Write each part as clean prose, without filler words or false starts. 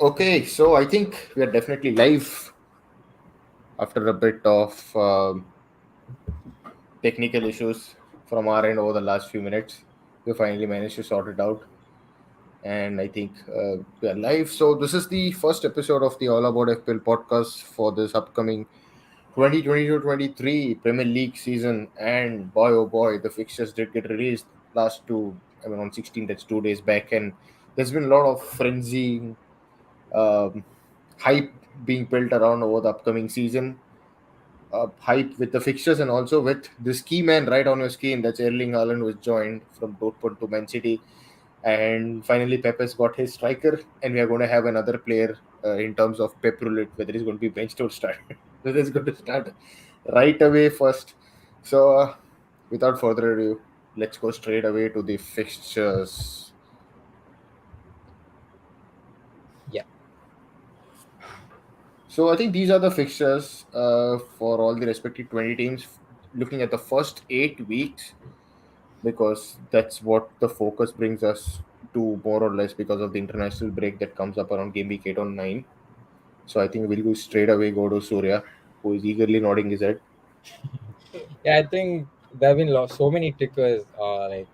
Okay, so I think we are definitely live after a bit of technical issues from our end over the last few minutes. We finally managed to sort it out, and I think we are live. So this is the first episode of the All About FPL podcast for this upcoming 2022-23 Premier League season. And boy, oh boy, the fixtures did get released last two. I mean, on 16th, that's 2 days back, and there's been a lot of frenzy, um, hype being built around over the upcoming season. Hype with the fixtures and also with this key man right on your screen. That's Erling Haaland, was joined from Dortmund to Man City, and finally Pepe's got his striker, and we are going to have another player in terms of Pep roulette, whether he's going to be benched or start. Whether he's going to start right away first. So, without further ado, let's go straight away to the fixtures. Yeah. So I think these are the fixtures for all the respective 20 teams. Looking at the first 8 weeks, because that's what the focus brings us to, more or less, because of the international break that comes up around game week 8 or 9. So I think we'll go straight away go to Surya, who is eagerly nodding his head. Yeah, I think there have been so many tickers. I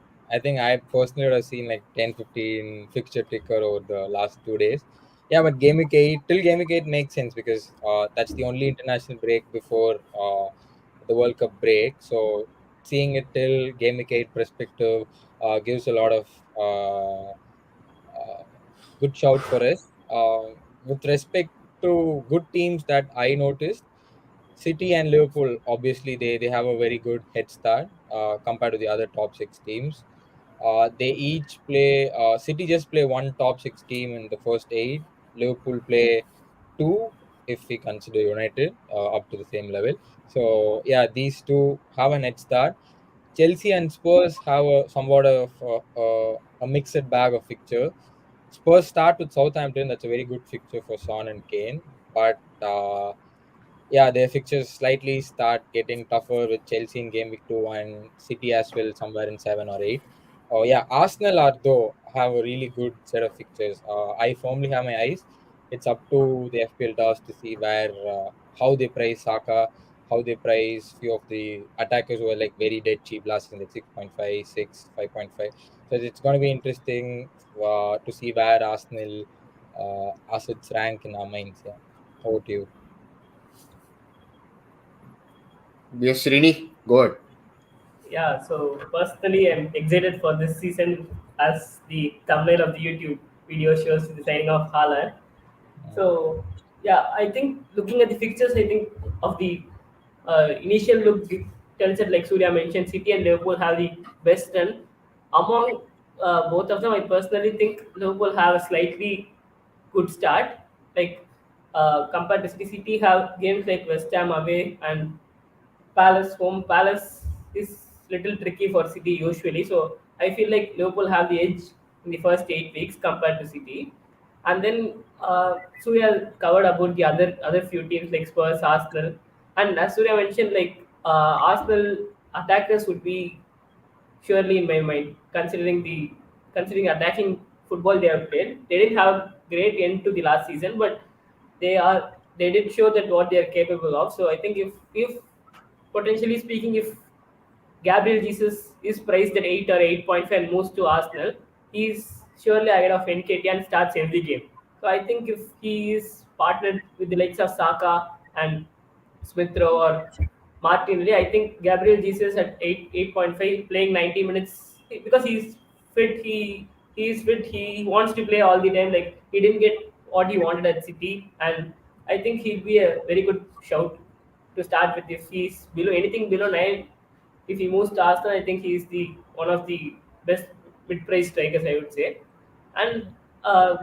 think I personally would have seen like 10, 15 fixture ticker over the last 2 days. Yeah, but Game Week 8, till Game Week 8 makes sense because that's the only international break before the World Cup break. So seeing it till Game Week 8 perspective gives a lot of uh, good shout for us. With respect to good teams that I noticed, City and Liverpool, obviously, they have a very good head start compared to the other top six teams. They each play, City just play one top six team in the first eight. Liverpool play two, if we consider United up to the same level. So, yeah, these two have a head start. Chelsea and Spurs have somewhat of a mixed bag of fixture. Spurs start with Southampton. That's a very good fixture for Son and Kane. But yeah, their fixtures slightly start getting tougher with Chelsea in game week 2 and City as well somewhere in 7 or 8. Oh yeah, Arsenal are though have a really good set of fixtures. I firmly have my eyes. It's up to the FPL does to see where how they price Saka, how they price few of the attackers who are like very dead cheap last season, like 6.5, 6, 5.5. So it's going to be interesting to see where Arsenal assets rank in our minds. Yeah, over to you. Yes, Srini, go ahead. Yeah, so personally, I'm excited for this season as the thumbnail of the YouTube video shows the signing of Haaland. So, yeah, I think looking at the fixtures, I think of the initial look tells it like Surya mentioned, City and Liverpool have the best run. Among both of them, I personally think Liverpool have a slightly good start. Like compared to City have games like West Ham away and Palace home. Palace is little tricky for City usually, so I feel like Liverpool have the edge in the first 8 weeks compared to City. And then Surya covered about the other few teams like Spurs, Arsenal, and as Surya mentioned, like Arsenal attackers would be surely in my mind, considering attacking football they have played. They didn't have great end to the last season, but they did show that what they are capable of. So I think if potentially speaking, if Gabriel Jesus is priced at 8 or 8.5 and moves to Arsenal, he's surely ahead of NKT and starts every game. So I think if he is partnered with the likes of Saka and Smith Rowe or Martinelli, I think Gabriel Jesus at 8.5 playing 90 minutes because he's fit. He is fit. He wants to play all the time. Like he didn't get what he wanted at City, and I think he'll be a very good shout to start with. If he's below anything below 9, if he moves to Arsenal, I think he's the one of the best mid-price strikers, I would say. And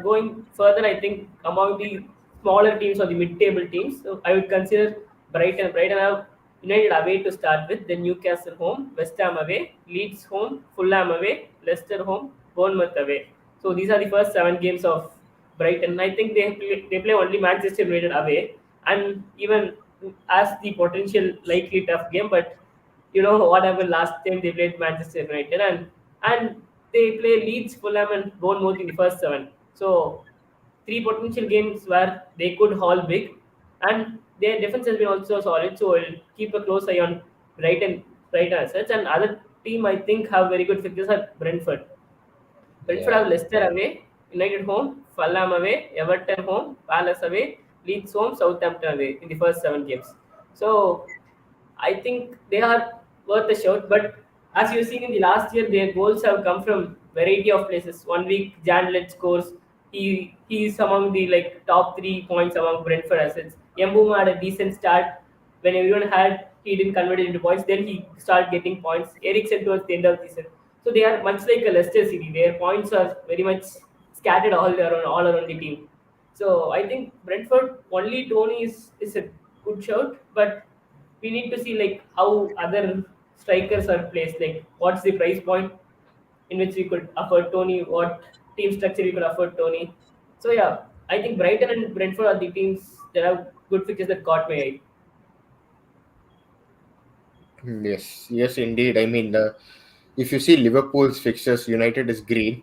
going further, I think among the smaller teams or the mid-table teams, so I would consider Brighton. Brighton have United away to start with, then Newcastle home, West Ham away, Leeds home, Fulham away, Leicester home, Bournemouth away. So these are the first 7 games of Brighton. I think they play only Manchester United away, and even as the potential likely tough game, but what happened last time they played Manchester United, and they play Leeds, Fulham, and Bournemouth in the first 7. So three potential games where they could haul big, and their defense has been also solid. So I'll keep a close eye on Brighton, Brighton as such. And other team I think have very good fixtures are Brentford. Brentford Yeah, have Leicester away, United home, Fulham away, Everton home, Palace away, Leeds home, Southampton away in the first 7 games. So I think they are worth a shot. But as you've seen in the last year, their goals have come from variety of places. 1 week, Jan Led scores. He is among the like top 3 points among Brentford assets. Mbuma had a decent start when everyone had he didn't convert it into points. Then he started getting points. Eriksen towards the end of the season. So they are much like a Leicester City. Their points are very much scattered all around the team. So I think Brentford only Tony is a good shout, but we need to see like how other strikers are placed. Like what's the price point in which we could afford Tony? What team structure we could afford Tony? So yeah, I think Brighton and Brentford are the teams that have good fixtures that caught my eye. Yes, yes, indeed. I mean, if you see Liverpool's fixtures, United is green.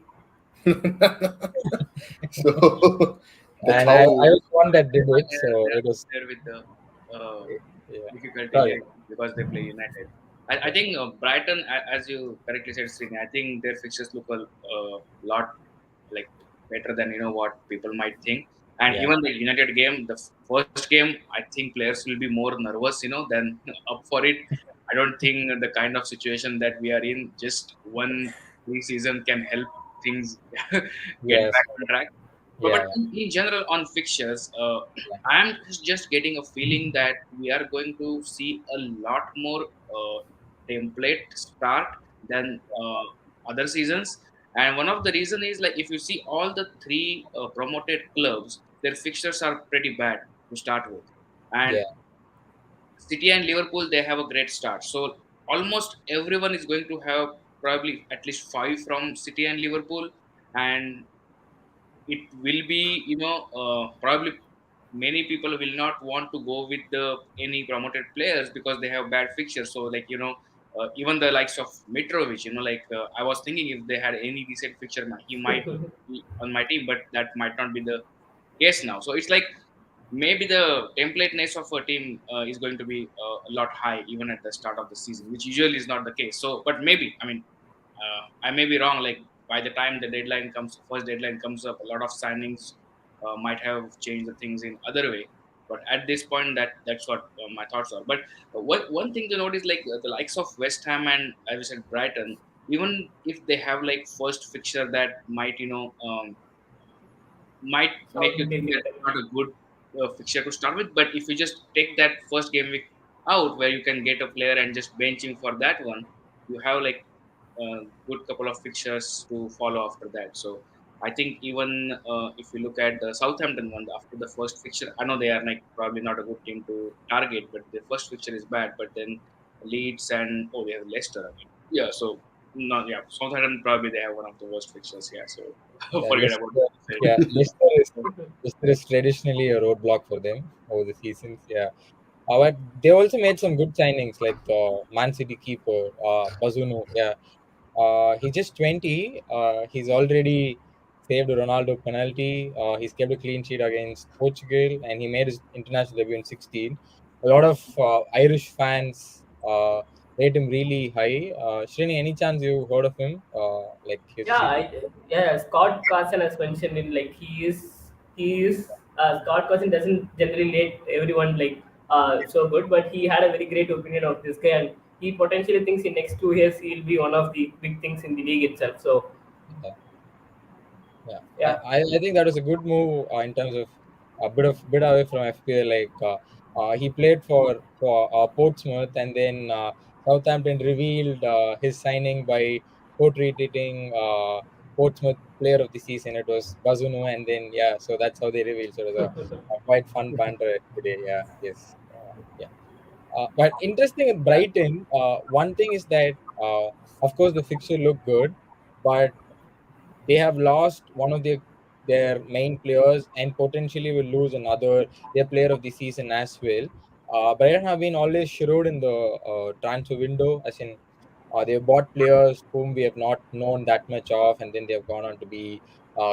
So that's and I how. was one that did it, so They're it was there with the uh, yeah. difficulty Sorry. like because they play United. I think Brighton, as you correctly said, Srini, I think their fixtures look a lot like better than what people might think. And Yeah, even the United game, the first game, I think players will be more nervous, than up for it. I don't think the kind of situation that we are in, just one pre-season can help things get yes, back on track. But yeah, in general, on fixtures, I'm just getting a feeling that we are going to see a lot more template start than other seasons. And one of the reason is like if you see all the three promoted clubs, their fixtures are pretty bad to start with. And yeah, City and Liverpool, they have a great start. So almost everyone is going to have probably at least five from City and Liverpool, and it will be probably many people will not want to go with the any promoted players because they have bad fixtures. So like even the likes of Mitrovic, like I was thinking if they had any decent fixture, he might be on my team, but that might not be the case now. So it's like maybe the templateness of a team is going to be a lot high even at the start of the season, which usually is not the case. So but maybe, I mean, I may be wrong. Like by the time the first deadline comes up, a lot of signings might have changed the things in other way. But at this point, that's what my thoughts are. But one thing to note is like the likes of West Ham and I was said Brighton, even if they have like first fixture that might make you Sound think that difficult. it's not a good fixture to start with. But if you just take that first game week out, where you can get a player and just bench him for that one, you have like a good couple of fixtures to follow after that. So I think even if you look at the Southampton one after the first fixture, I know they are like probably not a good team to target, but the first fixture is bad. But then Leeds and they have Leicester. I mean, yeah. So no, yeah, Southampton probably they have one of the worst fixtures. Yeah. So yeah. forget about it. Yeah, Leicester is traditionally a roadblock for them over the seasons. Yeah, but they also made some good signings like the Man City keeper, Bazuno. Yeah, he's just 20. He's already saved a Ronaldo penalty. He's kept a clean sheet against Portugal, and he made his international debut in 16. A lot of Irish fans rate him really high. Srini, any chance you heard of him? Like his Yeah, CV? yeah. Scott Carson has mentioned in like Scott Carson doesn't generally rate everyone like so good, but he had a very great opinion of this guy, and he potentially thinks in next 2 years he'll be one of the big things in the league itself. So Yeah, yeah, I think that was a good move in terms of a bit away from FPL. Like he played for Portsmouth, and then Southampton revealed his signing by co-treating Portsmouth Player of the Season. It was Bazuno, and then yeah, so that's how they revealed. So it was a quite fun banter today. Yeah, yes, yeah. But interesting in Brighton, one thing is that of course the fixture looked good, but they have lost one of their main players and potentially will lose another their player of the season as well. Brighton have been always shrewd in the transfer window, as in They've bought players whom we have not known that much of, and then they've gone on to be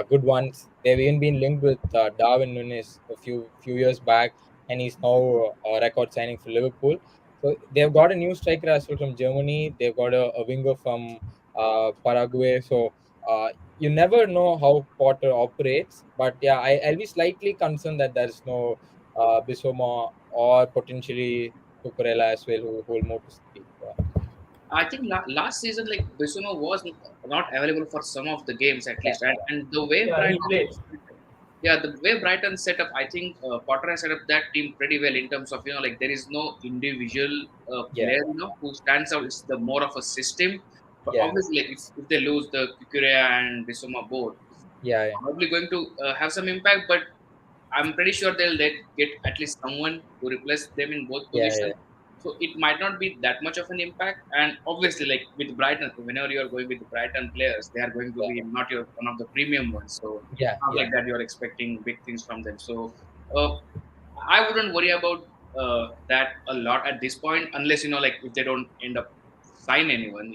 good ones. They've even been linked with Darwin Nunes a few years back, and he's now a record signing for Liverpool. So they've got a new striker as well from Germany. They've got a winger from Paraguay. So you never know how Potter operates. But yeah, I'll be slightly concerned that there's no Bissouma or potentially Cucurella as well who will move to City. Yeah. I think last season, like Bissouma was not available for some of the games at Yeah, least, and the way Yeah, he Brighton, played. yeah, the way Brighton set up, I think Potter has set up that team pretty well in terms of like there is no individual yeah, player who stands out. It's the more of a system. But yeah, obviously, like, if they lose the Kukurea and Bissouma both, yeah, yeah, probably going to have some impact. But I'm pretty sure they'll get at least someone to replace them in both yeah, yeah, positions. So it might not be that much of an impact. And obviously, like with Brighton, whenever you're going with the Brighton players, they are going to be not your one of the premium ones. So yeah, it's not yeah, like that you're expecting big things from them. So uh, I wouldn't worry about that a lot at this point, unless like if they don't end up sign anyone,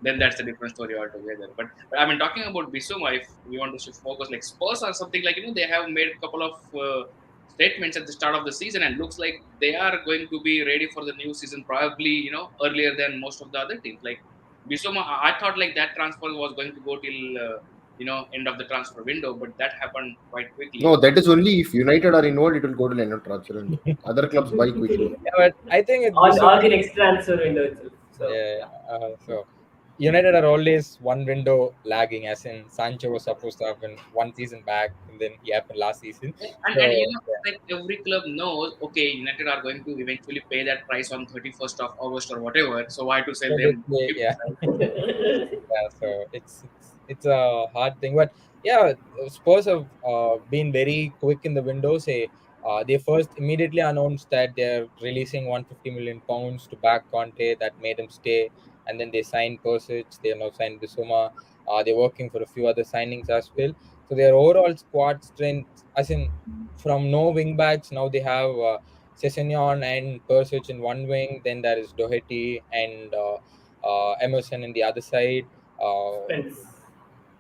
then that's a different story altogether. But I mean, talking about Bissouma, if we want to shift focus, like Spurs or something, like they have made a couple of statements at the start of the season, and looks like they are going to be ready for the new season, probably earlier than most of the other teams. Like Bissouma, I thought like that transfer was going to go till end of the transfer window, but that happened quite quickly. No, that is only if United are involved, it will go to the end of transfer window. Other clubs buy quickly. yeah. But I think it's All Bissouma. the next transfer window itself. So Yeah. yeah. So United are always one window lagging, as in Sancho was supposed to happen one season back, and then he happened last season. And So yeah, like every club knows, okay, United are going to eventually pay that price on 31st of August or whatever. So why to sell so they them play, cheap, yeah. right? Yeah, so it's a hard thing, but yeah, Spurs have been very quick in the window. Say they first immediately announced that they're releasing 150 million pounds to back Conte. That made him stay, and then they signed Persic. They have now signed Bissouma. They're working for a few other signings as well. So their overall squad strength, as in from no wing backs, now they have Sessegnon and Persic in one wing. Then there is Doherty and Emerson in the other side. Uh, Friends.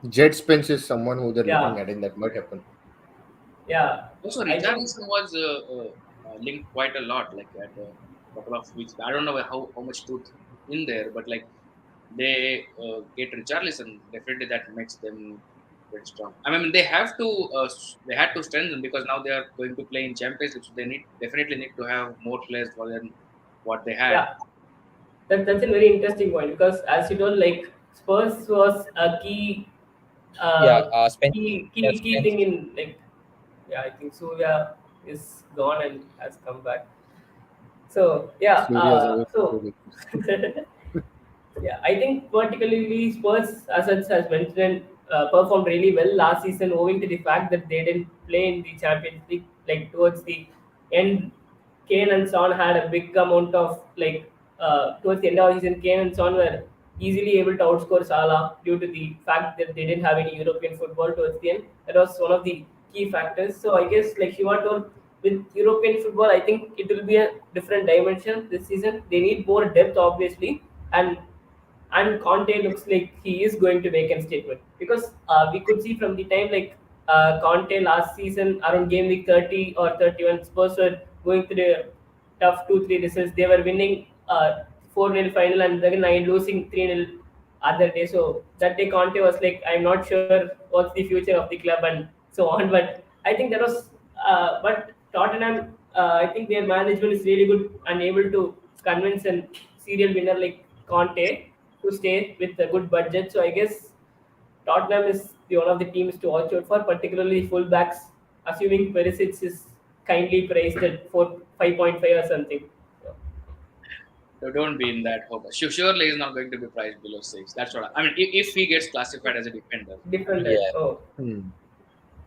Jet Spence is someone who they're looking Yeah. at, and that might happen. Yeah. Also, I think Richarlison was linked quite a lot, like at a couple of weeks. I don't know how much truth in there, but like they get Richarlison, definitely that makes them very strong. I mean, they had to strengthen because now they are going to play in Champions League, so they definitely need to have more players for than what they had. yeah, that's a very interesting point because as you told, like Spurs was a yeah, uh, Spence, yeah, key Spence, thing in like yeah, I think Surya is gone and has come back. So yeah, Surya is away for 2 so weeks. yeah, I think particularly Spurs, as such, has mentioned, performed really well last season, owing to the fact that they didn't play in the Champions League. Like towards the end, Kane and Son had a big amount of towards the end of the season, Kane and Son were easily able to outscore Salah due to the fact that they didn't have any European football towards the end. That was one of the key factors. So I guess like Shiva told, with European football, I think it will be a different dimension this season. They need more depth, obviously, and Conte looks like he is going to make a statement because we could see from the time like Conte last season around game week 30 or 31, Spurs were going through a tough 2-3 results. They were winning 4-0 final and then losing 3-0 other day. So that day Conte was like, I'm not sure what's the future of the club and so on. But I think that was, but Tottenham, I think their management is really good and able to convince a serial winner like Conte to stay with a good budget. So I guess Tottenham is one of the teams to watch out for, particularly fullbacks. Assuming Perisic is kindly priced at 5.5 or something. So, So don't be in that hope. Surely he's not going to be priced below 6. That's what I mean. If he gets classified as a defender, defender. yeah. Oh, Hmm.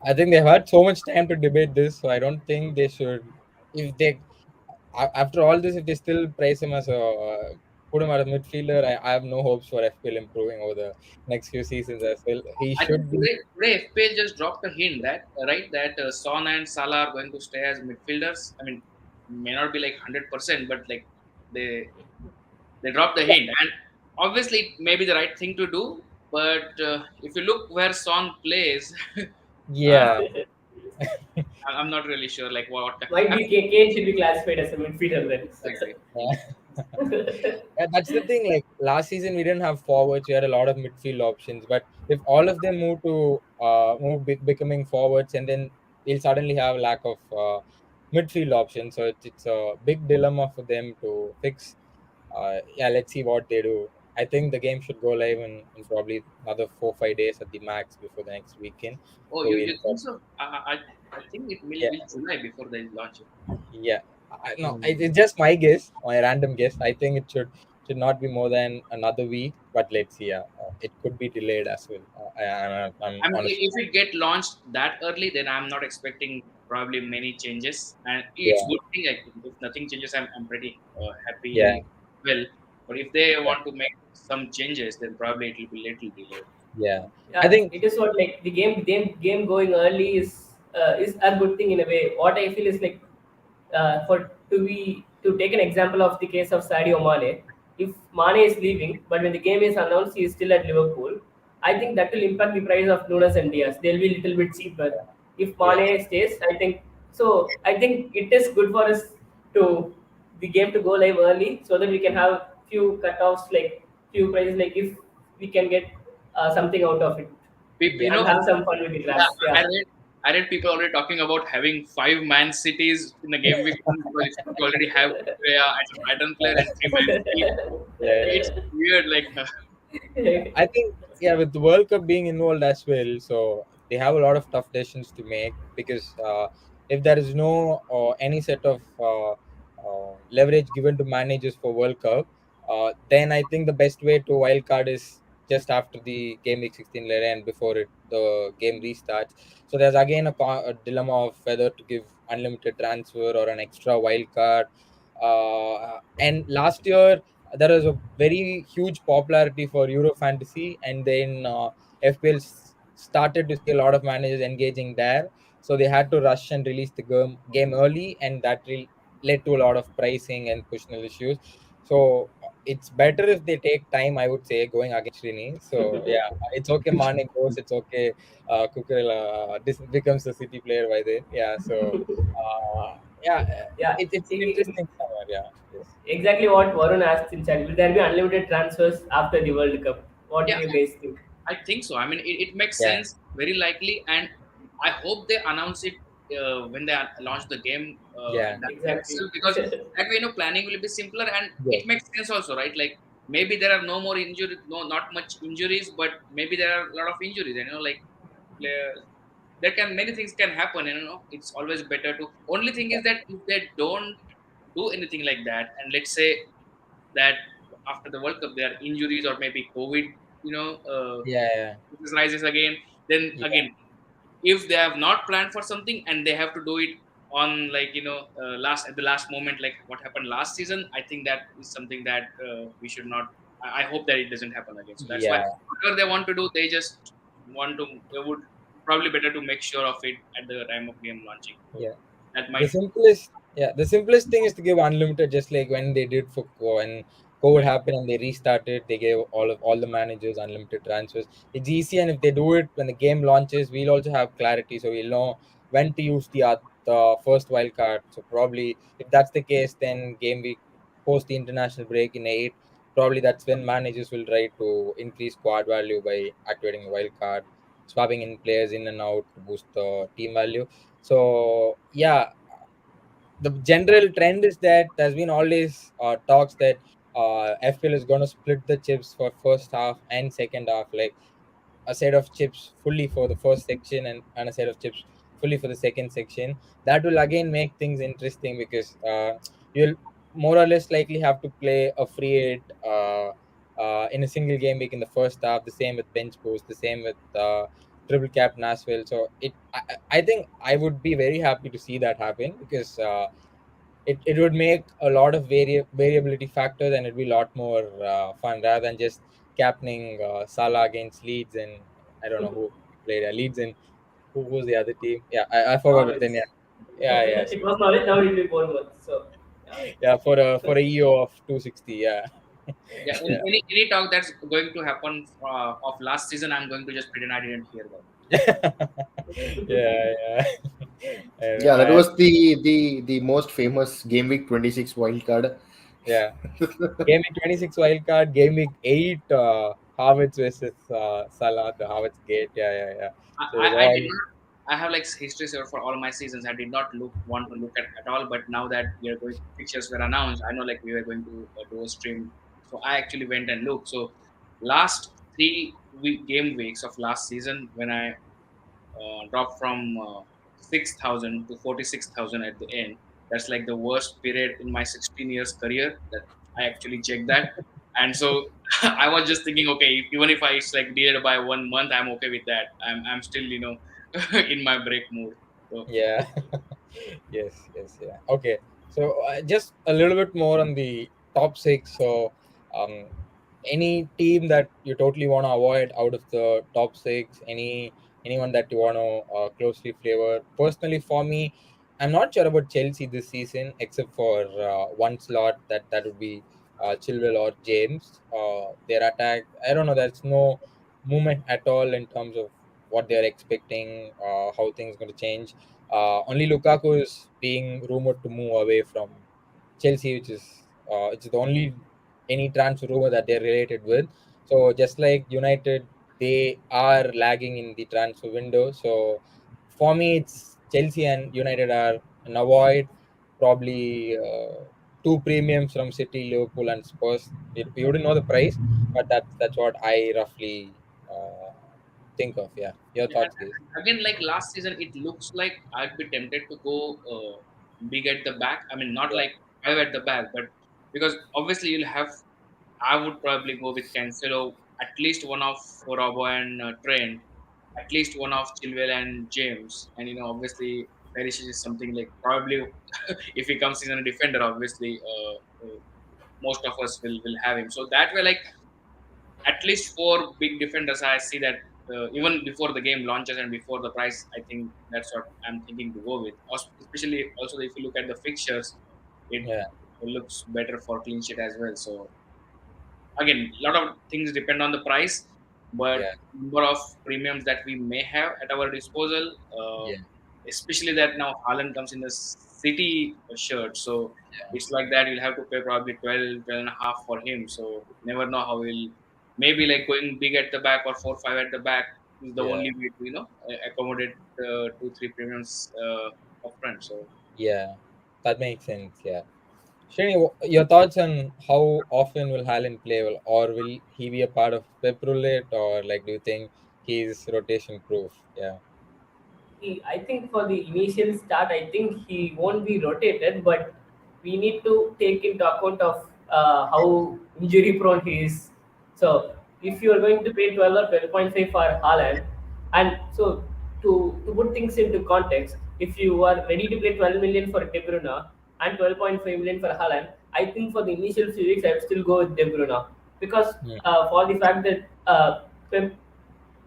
I think they've had so much time to debate this, so I don't think they should. If they, after all this, if they still praise him as a put him as a midfielder, I have no hopes for FPL improving over the next few seasons as well. He I think should be. today FPL just dropped a hint that Son and Salah are going to stay as midfielders. I mean, may not be like 100%, but like they They dropped the hint, and obviously it may be the right thing to do. But if you look where Son plays, uh, Yeah. I'm not really sure like what. Might I be mean, Kane should be classified as a midfielder then. exactly. Yeah, that's the thing. Like last season, we didn't have forwards. We had a lot of midfield options. But if all of them move to becoming forwards, and then we'll suddenly have lack of midfield options. So it's a big dilemma for them to fix. Yeah, let's see what they do. I think the game should go live in probably another 4 5 days at the max before the next weekend. Oh, So you we'll think so? I think it will yeah. be July before they launch it. Yeah, no, Hmm. it's just my guess, my random guess. I think it should not be more than another week, but let's see. Yeah, it could be delayed as well. I'm I mean, honestly, if it get launched that early, then I'm not expecting probably many changes, and it's yeah, good thing. I think if nothing changes, I'm pretty yeah, happy. Well, but if they yeah, want to make some changes, then probably it will be little delayed. yeah. I Yeah, think it is what like the game going early is a good thing in a way. What I feel is like for to take an example of the case of Sadio Mane, if Mane is leaving, but when the game is announced, he is still at Liverpool. I think that will impact the price of Nunes and Diaz. They'll be a little bit cheaper. If yeah, Mane stays, I think so. I think it is good for us to the game to go live early so that we can have few cutoffs like few prices like if we can get something out of it You yeah, and know, have some fun with the yeah, drafts. I Yeah. read I read people already talking about having five Man Cities in the game week one because you already have as a pattern player and three Man Cities. yeah. It's weird, like Yeah, I think yeah, with the World Cup being involved as well, so they have a lot of tough decisions to make because if there is no any set of leverage given to managers for World Cup, then I think the best way to wild card is just after the game week 16 later and before the game restarts. So there's again a dilemma of whether to give unlimited transfer or an extra wild card. And last year there was a very huge popularity for Euro Fantasy, and then FPL started to see a lot of managers engaging there. So they had to rush and release the game early, and that led to a lot of pricing and personal issues. So it's better if they take time, I would say, going against Srini. So yeah, it's okay. Mane goes. It's okay. Kukurela this becomes the City player by then. Yeah. So yeah, Yeah. it's See, interesting somewhere. Yeah. Yes. exactly what Varun asked in chat. Will there be unlimited transfers after the World Cup? What do yeah, you guys think? I think so. I mean, it makes Yeah. sense, very likely, and I hope they announce it when they launch the game Yeah. at that time Exactly. itself, because that way, planning will be simpler, and Yes. it makes sense also, right? Like maybe there are no more injuries, no, not much injuries, but maybe there are a lot of injuries, and like players, there can many things can happen, and it's always better to. Only thing is that if they don't do anything like that, and let's say that after the World Cup there are injuries or maybe COVID, Yeah. this rises again. Then Yeah. again, if they have not planned for something and they have to do it on like last at the last moment, like what happened last season, I think that is something that we should not. I hope that it doesn't happen again. So that's why Yeah. whatever they want to do, they just want to. They would probably better to make sure of it at the time of game launching. So Yeah. that The might. simplest, yeah, the simplest thing is to give unlimited, just like when they did for when COVID happened and they restarted, they gave all the managers unlimited transfers. It's easy, and if they do it when the game launches, we'll also have clarity, so we'll know when to use the first wild card. So probably if that's the case, then game week post the international break in 8, probably that's when managers will try to increase squad value by activating a wild card, swapping in players in and out to boost the team value. So yeah, the general trend is that there's been always talks that FPL is going to split the chips for first half and second half, like a set of chips fully for the first section and a set of chips fully for the second section. That will again make things interesting because you'll more or less likely have to play a free hit in a single game week in the first half. The same with bench boost. The same with triple captain as well. So I think I would be very happy to see that happen because it would make a lot of variability factors and it'd be a lot more fun rather than just captaining Salah against Leeds and I don't know who played Leeds and who was the other team. Yeah, I forgot, but then Knowledge. yeah, yeah. It So was knowledge. Now it will be Bournemouth. So yeah. yeah, for a EO of 260. Yeah, Yeah, Yeah. any talk that's going to happen of last season, I'm going to just pretend I didn't hear that. Yeah, yeah. And Yeah, that was the most famous game week 26 wild card. yeah. Game week 26 wild card, game week 8, Harvard's versus Salah, the Harvard's gate. Yeah, yeah, yeah. So it was I did all, not. I have like history server for all my seasons. I did not want to look at all, but now that we are going, fixtures were announced, I know like we were going to do a stream. So I actually went and looked. So last game weeks of last season, when I dropped from 6,000 to 46,000 at the end. That's like the worst period in my 16 years career that I actually checked that. And so I was just thinking, okay, even if it's like delayed by 1 month, I'm okay with that. I'm still, in my break mood. So yeah. Yes, yes, yeah. Okay, so just a little bit more on the top six. So, um, any team that you totally want to avoid out of the top six? Anyone that you want to closely flavor? Personally, for me, I'm not sure about Chelsea this season, except for one slot that would be Chilwell or James. Their attack, I don't know. There's no movement at all in terms of what they're expecting, how things going to change. Only Lukaku is being rumored to move away from Chelsea, which is it's the only any transfer rumor that they're related with. So just like United, they are lagging in the transfer window. So for me, it's Chelsea and United are an avoid. Probably two premiums from City, Liverpool, and Spurs. You wouldn't know the price, but that's what I roughly think of. Yeah, your yeah, thoughts, guys? and again, like last season, it looks like I'd be tempted to go big at the back. I mean, not Yeah, like five at the back, but because obviously you'll have I would probably go with Cancelo, at least one of Robo and Trent, at least one of Chilwell and James, and obviously Perisic is something like probably if he comes in a defender, obviously most of us will have him. So that way, like at least four big defenders, I see that even before the game launches and before the price, I think that's what I'm thinking to go with. Especially also if you look at the fixtures, it yeah, looks better for clean sheet as well. So again, a lot of things depend on the price, but yeah, number of premiums that we may have at our disposal, yeah. especially that now Haaland comes in the City shirt, so it's like that you'll have to pay probably 12 and a half for him. So never know how he'll maybe like going big at the back or 4-5 at the back is the Yeah, only way to accommodate 2-3 premiums upfront. So yeah, that makes sense. Yeah, Srini, your thoughts on how often will Haaland play, or will he be a part of Pep roulette, or like do you think he's rotation proof? Yeah, I think for the initial start, I think he won't be rotated, but we need to take into account of how injury prone he is. So if you are going to pay 12 or 12.5 for Haaland, and so to put things into context, if you are ready to pay 12 million for De Bruyne and 12.5 million for Haaland, I think for the initial few weeks I would still go with De Bruyne because yeah, for the fact that Pep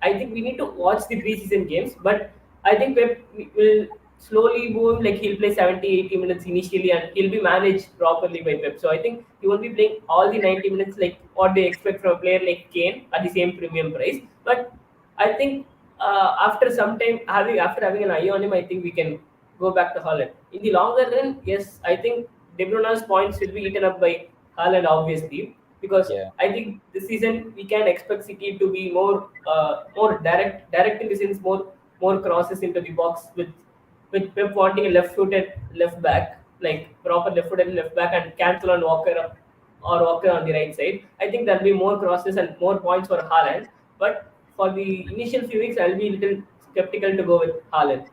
I think we need to watch the preseason games, but I think Pep will slowly move him, like he'll play 70, 80 minutes initially and he'll be managed properly by Pep. So I think he won't be playing all the 90 minutes like what they expect from a player like Kane at the same premium price. But I think after some time, after having an eye on him, I think we can go back to Holland. In the longer run, yes, I think De Bruyne's points will be eaten up by Haaland, obviously, because yeah, I think this season we can expect City to be more direct in the sense more crosses into the box with Pep wanting a left-footed left back, like proper left-footed left back, and Cancel and Walker on the right side. I think there'll be more crosses and more points for Haaland. But for the initial few weeks, I'll be a little skeptical to go with Haaland.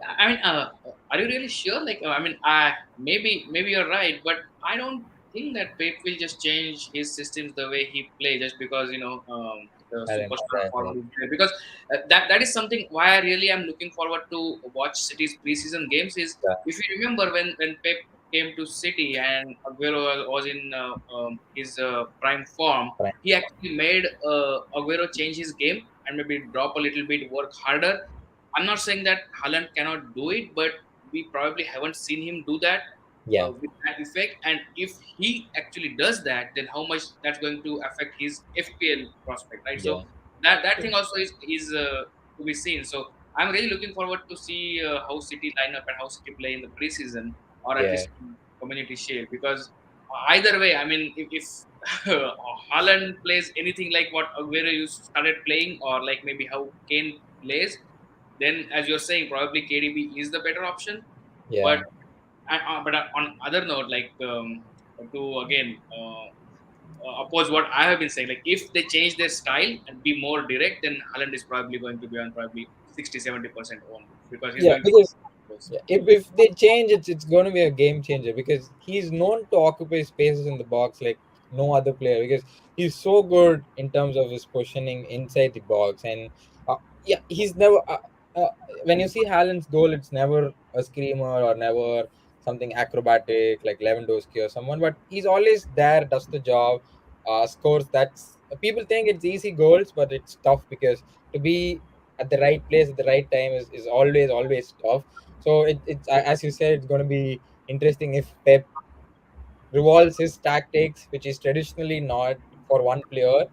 I mean, are you really sure? Like, I mean, maybe you're right, but I don't think that Pep will just change his systems the way he plays just because the Haaland. superstar Yeah, yeah, form is there. Because that is something why I really am looking forward to watch City's preseason games. Is yeah. if you remember when Pep came to City and Aguero was in his prime form, Fine. he actually made Aguero change his game and maybe drop a little bit, work harder. I'm not saying that Haaland cannot do it, but we probably haven't seen him do that. Yeah, with that effect. And if he actually does that, then how much that's going to affect his FPL prospect, right? So yeah, that thing also is to be seen. So I'm really looking forward to see how City line up and how City play in the preseason, or at yeah, least in Community Shield, because either way, I mean, if Haaland plays anything like what Aguero used started playing, or like maybe how Kane plays, then as you're saying, probably KDB is the better option. yeah. But on other note, like to again oppose what I have been saying, like if they change their style and be more direct, then Haaland is probably going to be on probably 60-70% owned, because he's Yeah, going to because those. yeah, if they change it, it's going to be a game changer because he's known to occupy spaces in the box like no other player because he's so good in terms of his positioning inside the box and yeah, he's never uh, when you see Haaland's goal, it's never a screamer or never something acrobatic like Lewandowski or someone, but he's always there, does the job, scores. That's people think it's easy goals, but it's tough because to be at the right place at the right time is always tough. So it's as you said, it's going to be interesting if Pep revolves his tactics, which is traditionally not for one player.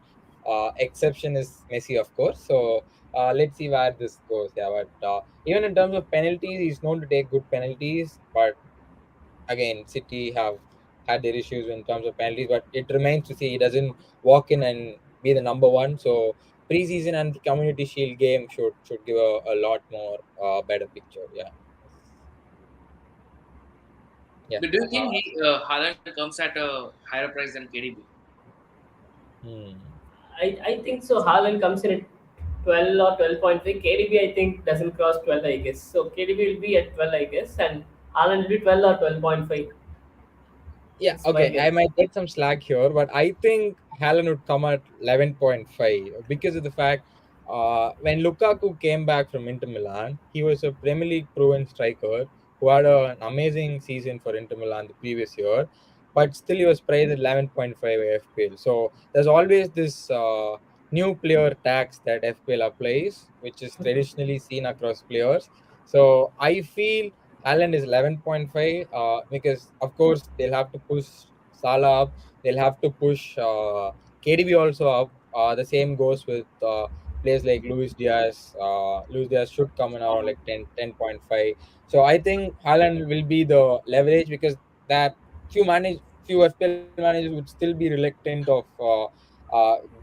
Exception is Messi, of course. So let's see where this goes. Yeah, but even in terms of penalties, he's known to take good penalties. But again, City have had their issues in terms of penalties. But it remains to see. He doesn't walk in and be the number one. So preseason and the Community Shield game should give a lot more better picture. Yeah, yeah. Do you think Haaland comes at a higher price than KDB? Hmm. I think so. Haaland comes in at 12 or 12.5. KDB I think doesn't cross 12, I guess. So KDB will be at 12, I guess, and Haaland will be 12 or 12.5. Yeah, It's my okay. I guess. might get some slack here, but I think Haaland would come at 11.5 because of the fact when Lukaku came back from Inter Milan, he was a Premier League proven striker who had an amazing season for Inter Milan the previous year, but still he was priced at 11.5 FPL. So there's always this new player tax that FPL applies, which is traditionally seen across players. So I feel Haaland is 11.5 because, of course, they'll have to push Salah up. They'll have to push KDB also up. The same goes with players like Luis Diaz. Luis Diaz should come in around like 10.5. So I think Haaland will be the leverage because that few FPL managers would still be reluctant of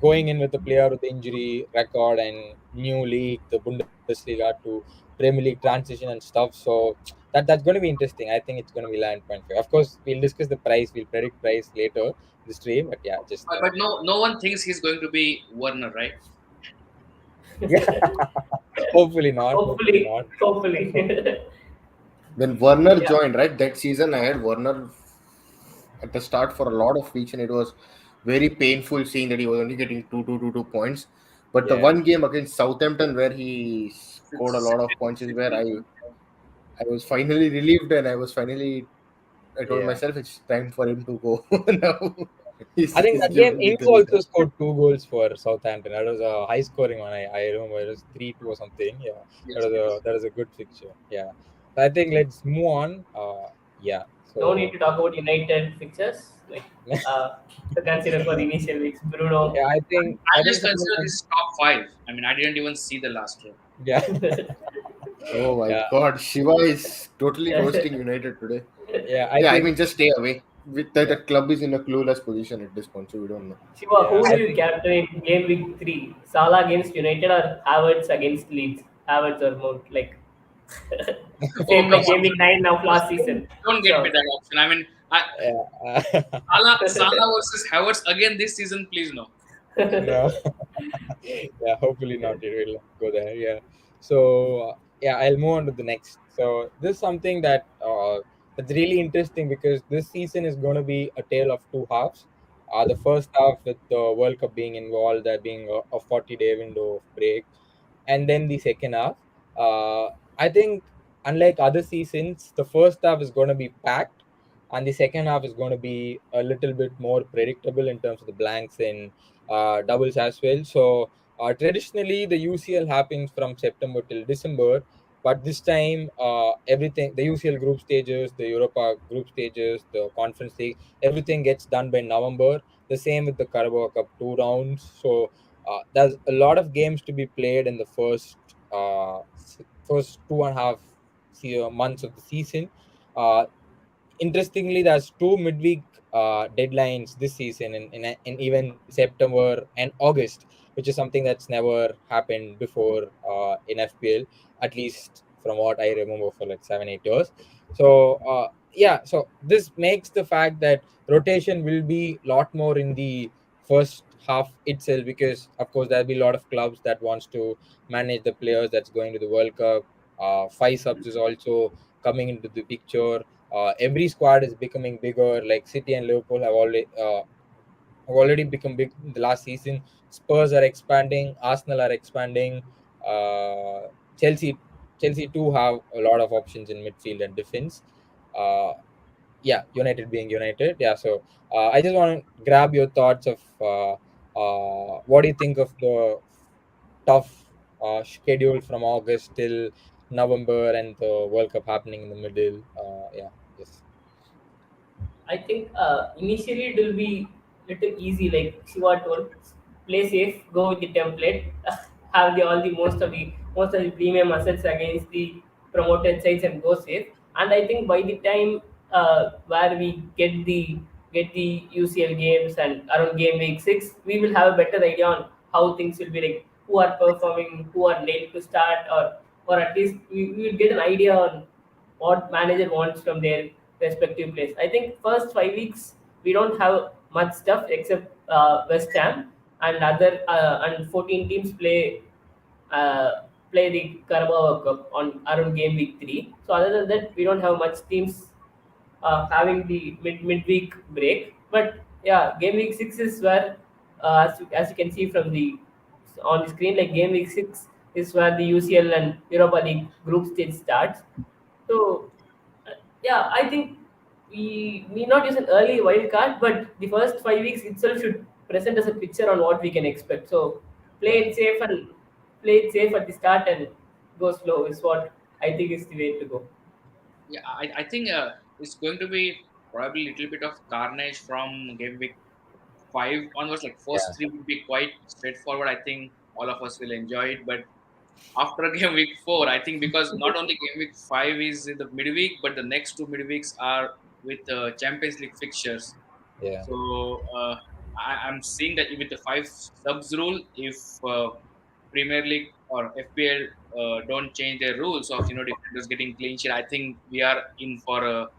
going in with a player with injury record and new league, the Bundesliga to Premier League transition and stuff. So that's going to be interesting. I think it's going to be 11.5. Of course, we'll discuss the price. We'll predict price later in the stream. But yeah, just But no one thinks he's going to be Werner, right? yeah. Hopefully not. Hopefully Hopefully, not. hopefully. When Werner Yeah. joined, right, that season, I had Werner at the start for a lot of weeks, and it was very painful seeing that he was only getting 2 points. But the Yeah. one game against Southampton where he scored a Six, lot of points is where six, I was finally relieved, and I told Yeah. myself it's time for him to go. Now I think he's that game just Ings literally also done. scored 2 goals for Southampton. That was a high scoring one. I remember it was 3-2 or something. Yeah, yes, yes. that was a good fixture. Yeah, so I think let's move on. Yeah. No need So to talk about United fixtures. Like to consider for the initial weeks. Bruno. yeah, I I just think consider someone, this is top five. I mean, I didn't even see the last row. yeah. Oh my Yeah, God, Shiva is totally roasting United today. yeah. I Yeah, I think mean, just stay away. With yeah, the club is in a clueless position at this point, so we don't know. Shiva, yeah. who do I you think captain in game week 3? Salah against United or Havertz against Leeds? Havertz or Mount? Like Oh, same come like on. game week 9 now Just last season. don't get me So that option. I mean, yeah. Salah versus Havertz again this season, please no. No. Yeah, hopefully not. It will go there. Yeah. So yeah, I'll move on to the next. So this is something that's really interesting because this season is going to be a tale of two halves. The first half with the World Cup being involved, there being a 40-day window of break, and then the second half. I think unlike other seasons, the first half is going to be packed, and the second half is going to be a little bit more predictable in terms of the blanks and doubles as well. So traditionally, the UCL happens from September till December, But this time, everything, the UCL group stages, the Europa group stages, the Conference League, everything gets done by November. The same with the Carabao Cup 2 rounds. So there's a lot of games to be played in the first 2.5 months of the season. Uh, Interestingly, there's two midweek deadlines this season in even September and August, which is something that's never happened before in FPL, at least from what I remember for like 7 8 years. So yeah, so this makes the fact that rotation will be a lot more in the first half itself, because of course there'll be a lot of clubs that wants to manage the players that's going to the World Cup. Five subs is also coming into the picture. Every squad is becoming bigger. Like City and Liverpool have already become big in the last season. Spurs are expanding. Arsenal are expanding. Uh, Chelsea Chelsea too have a lot of options in midfield and defense. Uh, yeah, United being United. Yeah, so I just want to grab your thoughts of what do you think of the tough schedule from August till November and the World Cup happening in the middle. Yeah, just I think initially it will be little easy, like Shiva told, play safe, go with the template, have the all the most of the premium assets against the promoted sides and go safe. And I think by the time where we get the UCL games and around game week 6, we will have a better idea on how things will be, like who are performing, who are late to start, or at least we will get an idea on what manager wants from their respective place. I think first 5 weeks we don't have much stuff except West Ham and other and 14 teams uh, play the Carabao Cup on around game week 3. So other than that, we don't have much teams having the midweek break. But yeah, game week 6 is where, as you can see from the on the screen, like game week 6 is where the UCL and Europa League group stage starts. So yeah, I think we not use an early wild card, but the first 5 weeks itself should present us a picture on what we can expect. So play yeah, it safe and play it safe at the start and go slow is what I think is the way to go. Yeah, I think it's going to be probably a little bit of carnage from game week 5 onwards. Like first yeah, three would be quite straightforward. I think all of us will enjoy it. But after game week 4, I think because not only game week 5 is in the midweek, but the next two midweeks are with Champions League fixtures. yeah, So I'm seeing that with the five subs rule, if Premier League or FPL don't change their rules of defenders getting clean sheet, I think we are in for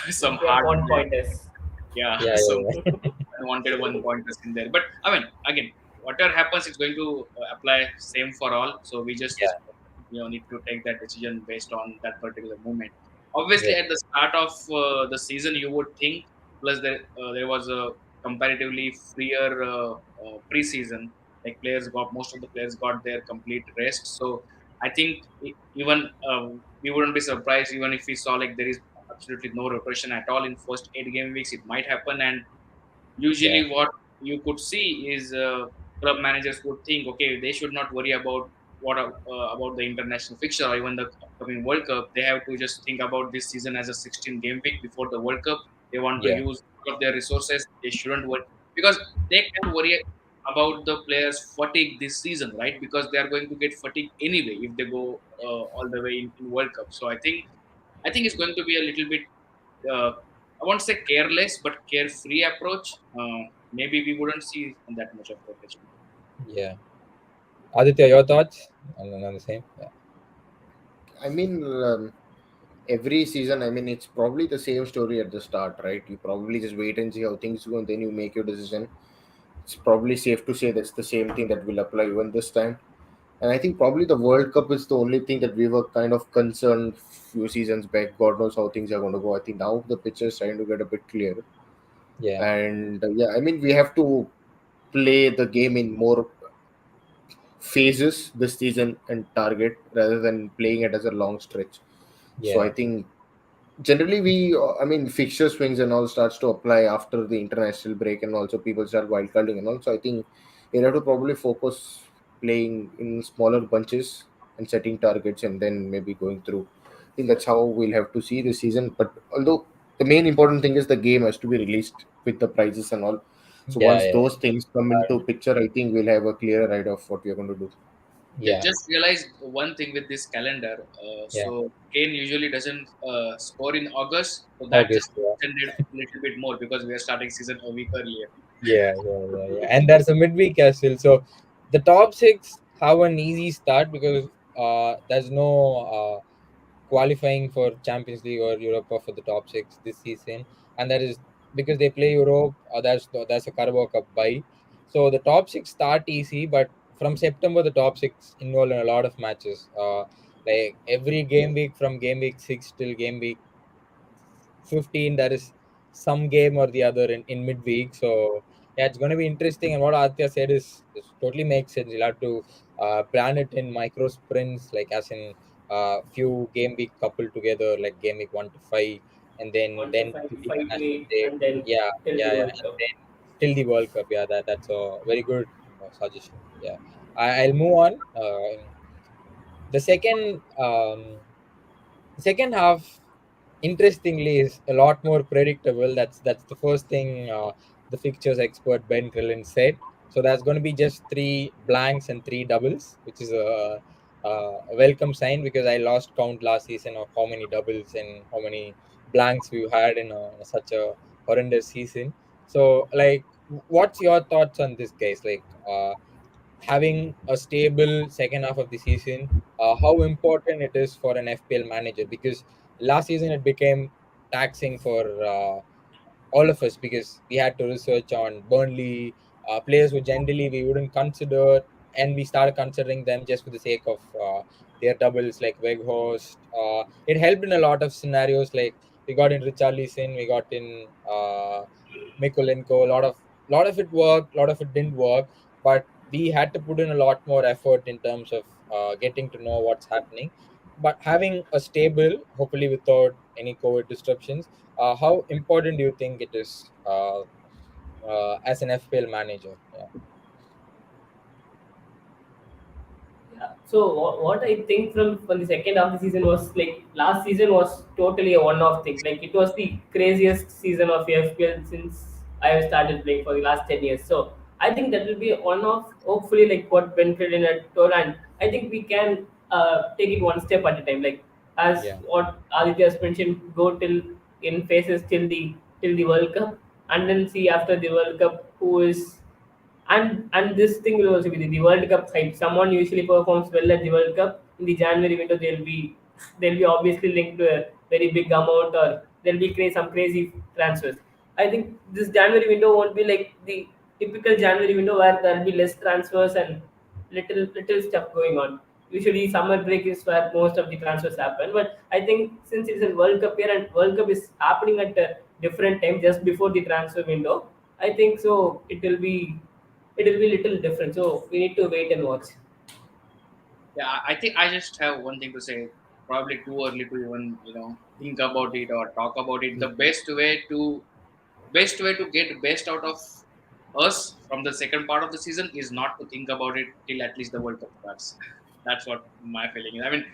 some We have hard, one pointers. yeah, yeah, some yeah, yeah. unwanted one pointers in there. But I mean, again, whatever happens, it's going to apply same for all. So we just need to take that decision based on that particular moment. Obviously, Yeah, at the start of the season, you would think. Plus, there was a comparatively freer preseason. Like most of the players got their complete rest. So I think even we wouldn't be surprised even if we saw like there is absolutely no rotation at all in first 8 game weeks. It might happen, and yeah, usually what you could see is club managers would think, okay, they should not worry about about the international fixture or even the upcoming World Cup. They have to just think about this season as a 16 game week before the World Cup. They want to yeah, use all of their resources. They shouldn't worry because they can worry about the players fatigue this season, right? Because they are going to get fatigue anyway if they go all the way in World Cup. So I think it's going to be a little bit, uh, I won't say careless, but carefree approach. Maybe we wouldn't see that much of rotation. yeah. Aditya, your thoughts on the same? Yeah, I mean, every season, I mean, it's probably the same story at the start, right? You probably just wait and see how things go, and then you make your decision. It's probably safe to say that's the same thing that will apply even this time. And I think probably the World Cup is the only thing that we were kind of concerned few seasons back. God knows how things are going to go. I think now the picture is trying to get a bit clear. yeah, And yeah, I mean, we have to play the game in more phases this season and target rather than playing it as a long stretch. So I yeah, think generally I mean, fixture swings and all starts to apply after the international break, and also people start wildcarding and all. So I think you have to probably focus playing in smaller bunches and setting targets and then maybe going through. I think that's how we'll have to see the season. But although the main important thing is the game has to be released with the prizes and all. So Yeah, once yeah, those things come into picture, I think we'll have a clearer idea of what we are going to do. yeah, Just realized one thing with this calendar. yeah. So Kane usually doesn't score in August, so that just August, yeah. extended a little bit more because we are starting season a week earlier. Yeah. And there's a midweek as well. So the top six have an easy start because there's no qualifying for Champions League or Europa for the top six this season, and that is because they play Europe. There's a Carabao Cup bye, so the top six start easy, but from September the top six involve in a lot of matches. Like every game week from game week 6 till game week 15 there is some game or the other in midweek. So yeah, it's going to be interesting, and what Aditya said is totally makes sense. You'll have to plan it in micro sprints, like as in few game week coupled together, like game week 1 to 5, and then 1 to then 5, to the 5 to international 8, break. and then Yeah, till the yeah, World and Cup. then till the World Cup. Yeah, that's a very good suggestion. Yeah, I'll move on. The second half, interestingly, is a lot more predictable. That's the first thing the fixtures expert Ben Krillin said. So there's going to be just three blanks and three doubles, which is a welcome sign because I lost count last season of how many doubles and how many blanks we've had in such a horrendous season. So, like, what's your thoughts on this, guys? Like, having a stable second half of the season, how important it is for an FPL manager, because last season it became taxing for all of us because we had to research on Burnley players who generally we wouldn't consider, and we started considering them just for the sake of their doubles like Weghorst. It helped in a lot of scenarios, like we got in Richarlison, we got in Mikolenko. A lot of it worked, a lot of it didn't work, but we had to put in a lot more effort in terms of getting to know what's happening. But having a stable, hopefully without any COVID disruptions, how important do you think it is as an FPL manager? Yeah, Yeah. So what I think from the second half of the season was like last season was totally a one-off thing. Like it was the craziest season of FPL since I have started playing for the last 10 years. So I think that will be a one-off. Hopefully, like what Ben Creden had told, and I think we can take it one step at a time. Like as yeah, what Aditya has mentioned, go till in phases till the World Cup, and then see after the World Cup who is, and this thing will also be the World Cup hype. Someone usually performs well at the World Cup in the January window. They'll be obviously linked to a very big amount, or there'll be some crazy transfers. I think this January window won't be like the typical January window where there'll be less transfers and little stuff going on. Usually summer break is where most of the transfers happen. But I think since it's a World Cup year and World Cup is happening at a different time just before the transfer window, I think so it will be little different. So we need to wait and watch. Yeah, I think I just have one thing to say. Probably too early to even think about it or talk about it. The best way to get best out of us from the second part of the season is not to think about it till at least the World Cup starts. That's what my feeling is. I mean,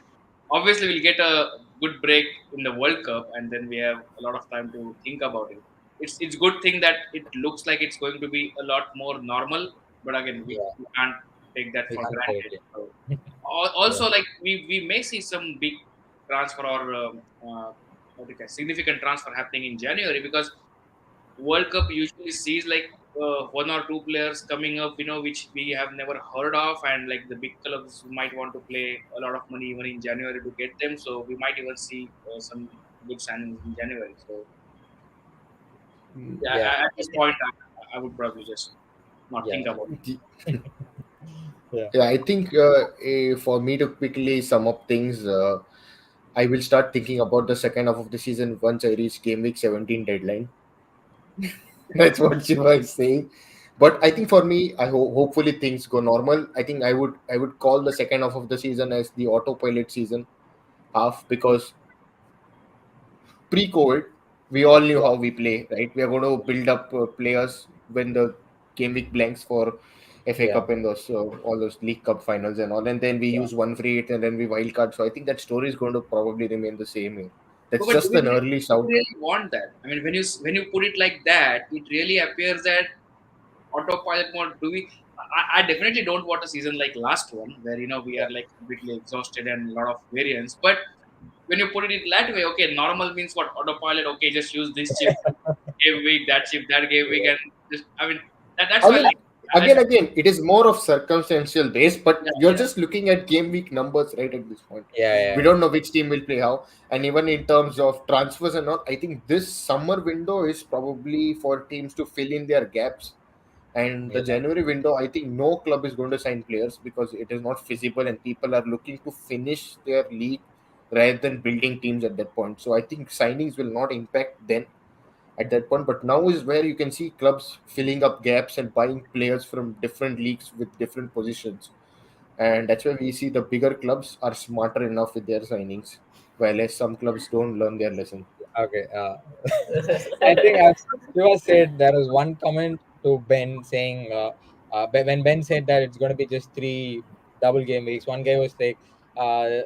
obviously we'll get a good break in the World Cup, and then we have a lot of time to think about it. It's good thing that it looks like it's going to be a lot more normal, but again, yeah. we can't take that We for can't say granted. it. So, Yeah, also, like we may see some big transfer or what do you call, significant transfer happening in January because World Cup usually sees like one or two players coming up, which we have never heard of, and like the big clubs might want to play a lot of money even in January to get them. So we might even see some good signings in January. So yeah, yeah, at this point, I would probably just not yeah, think about it. yeah, Yeah, I think for me to quickly sum up things, I will start thinking about the second half of the season once I reach game week 17 deadline. That's what Shiva is saying. But I think for me, hopefully things go normal. I think I would call the second half of the season as the autopilot season half, because pre-COVID we all knew how we play, right? We are going to build up players when the game week blanks for FA Yeah, Cup and those all those League Cup finals and all, and then we yeah, use one free hit and then we wild card. So I think that story is going to probably remain the same here. No, That's but just an early do shout. we really want that? I mean, when you put it like that, it really appears that autopilot mode. Do we? I definitely don't want a season like last one where we yeah, are like completely exhausted and a lot of variance. But when you put it that way, okay, normal means what? Autopilot. Okay, just use this chip gave week, that chip that gave week, yeah. and just I mean that's I why mean, like I, again, it is more of circumstantial based, but yeah, you're yeah, just looking at game week numbers right at this point. Yeah, We yeah, don't know which team will play how, and even in terms of transfers and all, I think this summer window is probably for teams to fill in their gaps. And the yeah, January window, I think no club is going to sign players because it is not feasible, and people are looking to finish their league rather than building teams at that point. So I think signings will not impact then at that point. But now is where you can see clubs filling up gaps and buying players from different leagues with different positions. And that's where we see the bigger clubs are smarter enough with their signings, while as some clubs don't learn their lesson. Okay. I think as Shiva said, there was one comment to Ben saying, when Ben said that it's going to be just three double game weeks, one guy was like,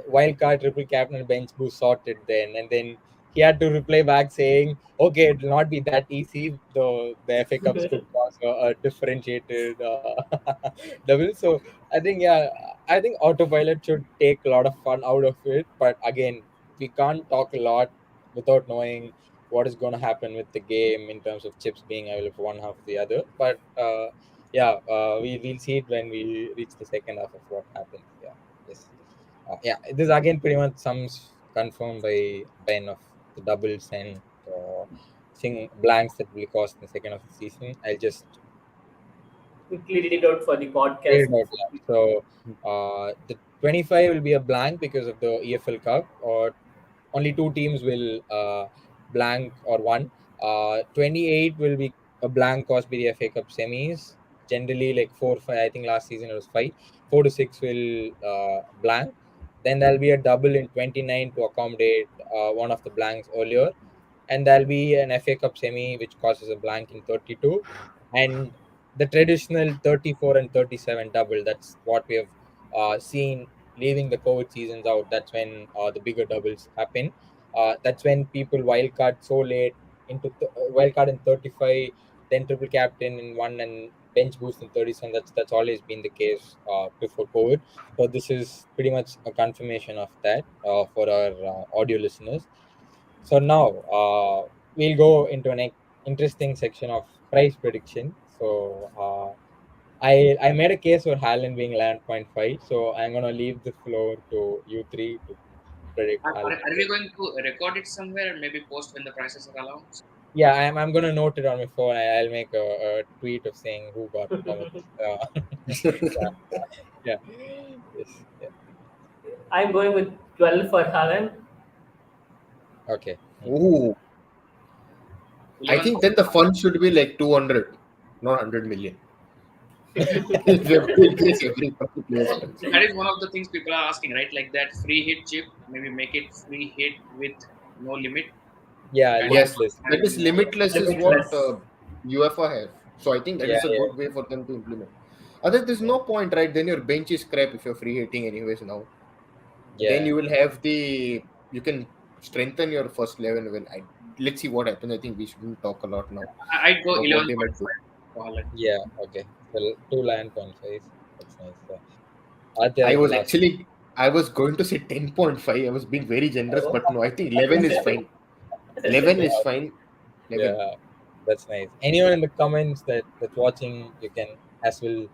wild card, triple captain, and bench boost sorted then. And then he had to reply back saying, okay, it will not be that easy, though the FA Cups could cause a differentiated double. So I think, yeah, I think autopilot should take a lot of fun out of it. But again, we can't talk a lot without knowing what is going to happen with the game in terms of chips being available for one half or the other. But yeah, we'll see it when we reach the second half of what happens. Yeah, yes, yeah. This again pretty much sums confirmed by Ben of the doubles and sing blanks that will cost in the second half of the season. I'll just Quickly read it out for the read podcast. it out loud. So the 25 will be a blank because of the EFL Cup, or only two teams will blank or one. 28 will be a blank caused by the FA Cup semis. Generally, like 4, 5. I think last season it was 5. 4 to 6 will blank. Then there'll be a double in 29 to accommodate one of the blanks earlier, and there'll be an FA Cup semi which causes a blank in 32, and the traditional 34 and 37 double. That's what we have seen leaving the COVID seasons out. That's when the bigger doubles happen. That's when people wildcard so late into wildcard in 35, then triple captain in one and bench boost in 37. That's always been the case before COVID. So this is pretty much a confirmation of that for our audio listeners. So now we'll go into an interesting section of price prediction. So I made a case for Haaland being 11.5. So I'm gonna leave the floor to you three to predict Haaland. are we going to record it somewhere and maybe post when the prices are allowed? Yeah, I'm gonna note it on my phone. I'll make a tweet of saying who got how much. Yeah, yeah, yes, yeah. I'm going with 12 for Haaland. Okay. Ooh, I 11. think then the fund should be like 200, not 100 million. If we have to increase every player's funds. That is one of the things people are asking, right? Like that free hit chip, maybe make it free hit with no limit. Yeah, Kind of Yes, limitless. that is limitless is what Limitless. UEFA have. So I think that Yeah, is a yeah, good way for them to implement. Other, there's yeah, no point, right? Then your bench is crap if you're free hitting anyways now. Then yeah. you will have you can strengthen your first 11. Well, let's see what happens. I think we shouldn't talk a lot now I'd go about what they might do. 11.5 for Haaland. Yeah, okay. So 2 9.5. That's nice. Aditya, I that's the was last. actually, I was going to say 10.5. I was being very generous, but no, I think 11 is fine. 11 is fine. 11. Yeah, that's nice. Anyone in the comments that's watching, you can as well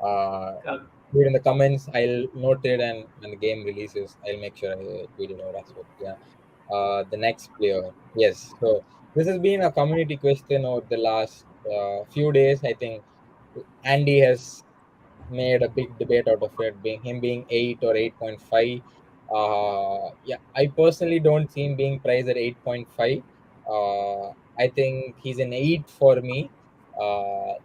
Uh, do it in the comments. I'll note it, and when the game releases, I'll make sure I tweet it out as well. Yeah. The next player. Yes. So this has been a community question over the last few days. I think Andy has made a big debate out of it, being him being 8 or 8.5. Yeah, I personally don't see him being priced at 8.5. I think he's an 8 for me.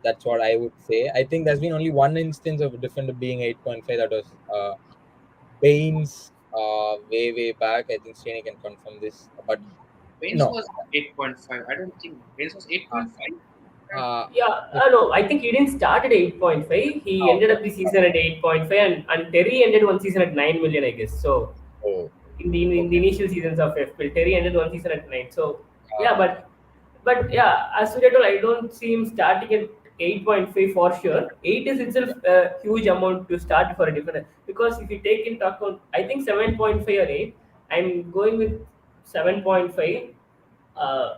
That's what I would say. I think there's been only one instance of a defender being 8.5. That was Baines way back. I think Srini can confirm this, but Baines no. was 8.5. I don't think Baines was 8.5. Yeah, no, I think he didn't start at 8.5. He ended Okay. up the season at 8.5, and Terry ended one season at 9 million, I guess. So Oh, in the okay. initial seasons of FPL, Terry ended one season at 9. So yeah, Uh, but yeah, as Surya told, I don't see him starting at 8.5 for sure. 8 is itself a huge amount to start for a defender, because if you take into account, I think 7.5 or 8. I'm going with 7.5,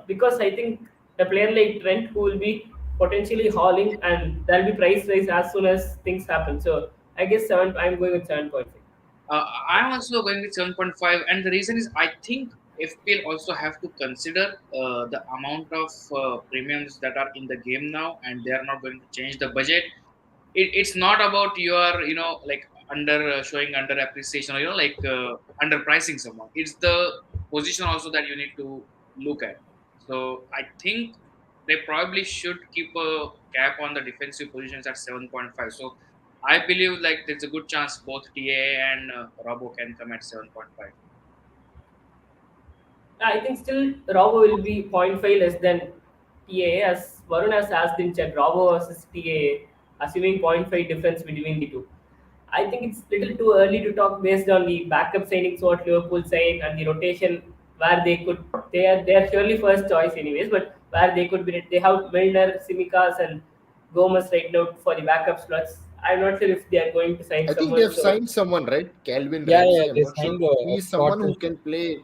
because I think a player like Trent, who will be potentially hauling, and there'll be price rise as soon as things happen. So I guess seven. I'm going with 7.5. I'm also going with 7.5, and the reason is I think FPL also have to consider the amount of premiums that are in the game now, and they are not going to change the budget. It's not about your like under showing under appreciation, or like under pricing someone. It's the position also that you need to look at. So I think they probably should keep a cap on the defensive positions at 7.5. So I believe like there's a good chance both TA and Robo can come at 7.5. I think still Robo will be zero point 0.5 less than TAA, as Varun has asked in chat. Robo versus TAA, assuming zero point 0.5 difference between the two. I think it's little too early to talk based on the backup signings what Liverpool signed and the rotation, where they are surely first choice anyways, but where they could be, they have Milner, Simicas and Gomez right now for the backup slots. I'm not sure if they are going to sign I think they someone. have So signed someone, right? Calvin yeah, yeah. Ramsey. I'm They not sure. signed a He's someone who Scottish. can play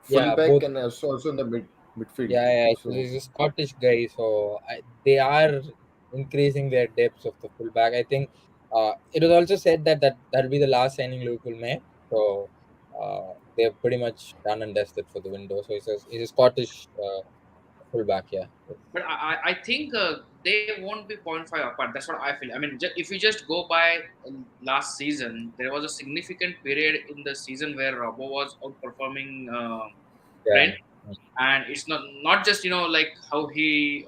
Yeah, fullback both. and also in the midfield. Yeah, yeah. So So he's a Scottish guy, so they are increasing their depths of the fullback. I think it was also said that that'll be the last signing Liverpool made. So they're pretty much done and dusted for the window. So he's a Scottish fullback. Yeah. But I think they won't be point 0.5 apart. That's what I feel. I mean, if you just go by last season, there was a significant period in the season where Robo was outperforming Yeah. Trent, and it's not just like how he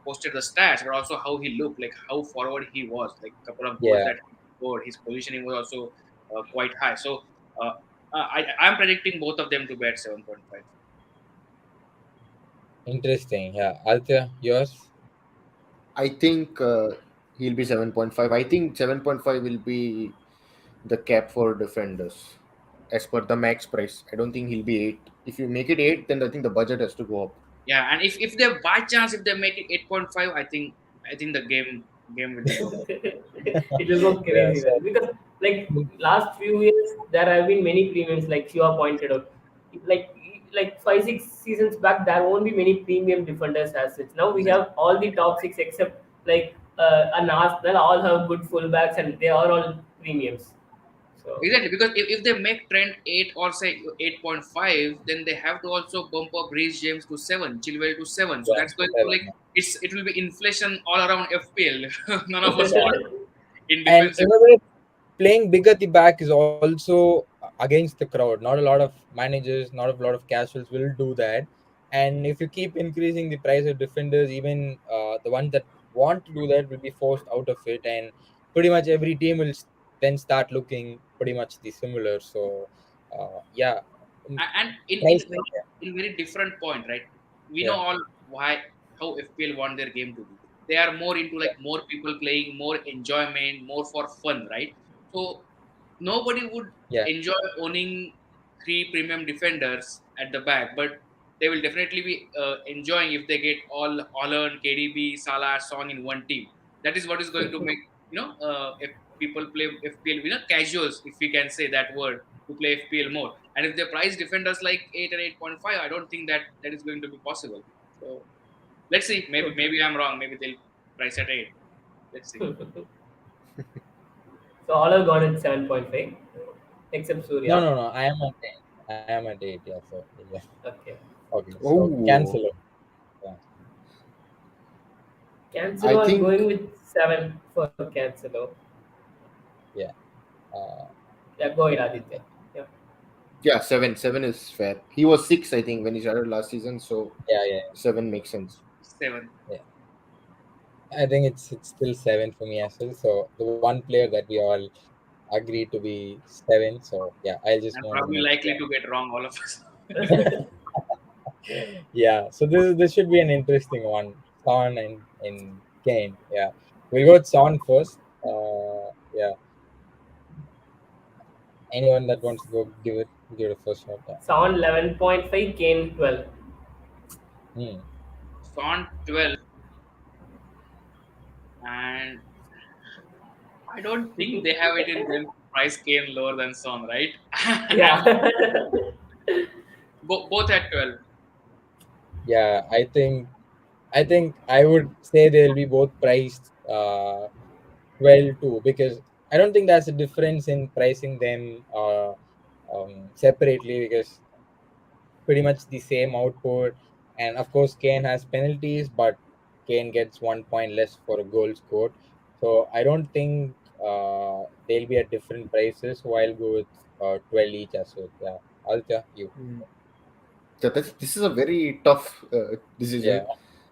posted the stats, but also how he looked, like how forward he was, like a couple of goals Yeah. that he scored. His positioning was also quite high. So I'm predicting both of them to be at 7.5. Interesting. Yeah. Aditya, yours? I think he'll be 7.5. I think 7.5 will be the cap for defenders as per the max price. I don't think he'll be 8. If you make it 8, then I think the budget has to go up. Yeah, and if they by chance if they make it 8.5, I think the game will be over. it will go Yeah. crazy So then, because like last few years there have been many premiums, like Shiva pointed out. Like 5 6 seasons back there won't be many premium defenders as such. Now we Exactly. have all the top six except like an Arsenal, all have good fullbacks and they are all premiums. So Exactly, because if they make Trent 8 or say 8.5, then they have to also bump up Reece James to 7, Chilwell to 7. So yeah, that's going to like 7. it will be inflation all around FPL. None of us want in And defensive. in a way, playing big at the back is also against the crowd. Not a lot of managers, not a lot of casuals will do that. And if you keep increasing the price of defenders, even the ones that want to do that will be forced out of it. And pretty much every team will then start looking pretty much the similar. So, yeah, And in price. very different point, right? We know Yeah, all why how FPL want their game to be. They are more into yeah, like more people playing, more enjoyment, more for fun, right? So nobody would yeah, enjoy owning three premium defenders at the back, but they will definitely be enjoying if they get all Holland, KDB, Salah, Song in one team. That is what is going to make if people play FPL, casuals, if we can say that word, to play FPL more. And if they price defenders like 8 and 8.5, I don't think that is going to be possible. So let's see. Maybe I'm wrong. Maybe they'll price at 8. Let's see. so all have gone at 7.5 except no, Surya. no, no. I am at 8. I am at 8. Yeah, so yeah. Okay. Okay, so Oh, cancel it. Yeah, I Cancelo, I'm think going with 7 for Cancelo. yeah. Uh, Yeah, go ahead, Aditya. Yeah. yeah, 7. 7 is fair. He was 6, I think, when he started last season. So yeah, yeah, 7 makes sense. 7. yeah. I think it's still 7 for me as well. So the one player that we all agree to be 7. So yeah, I'll just And move on to the probably next likely to get wrong, all of us. one. Yeah. So this should be an interesting one. Son and Kane. Yeah, we'll go with Son first. Yeah. Anyone that wants to go give it a first shot. Yeah. Son 11.5, Kane 12. Hmm. Son 12, and I don't think they have it in them to price Kane lower than Son, right? Yeah. Both at 12. Yeah, I think I would say they'll be both priced well too, because I don't think there's a difference in pricing them separately, because pretty much the same output. And of course, Kane has penalties, but Kane gets 1 point less for a goal scored. So I don't think they'll be at different prices. So I'll go with 12 each as well. Yeah, Aditya, you. So this is a very tough Yeah, decision,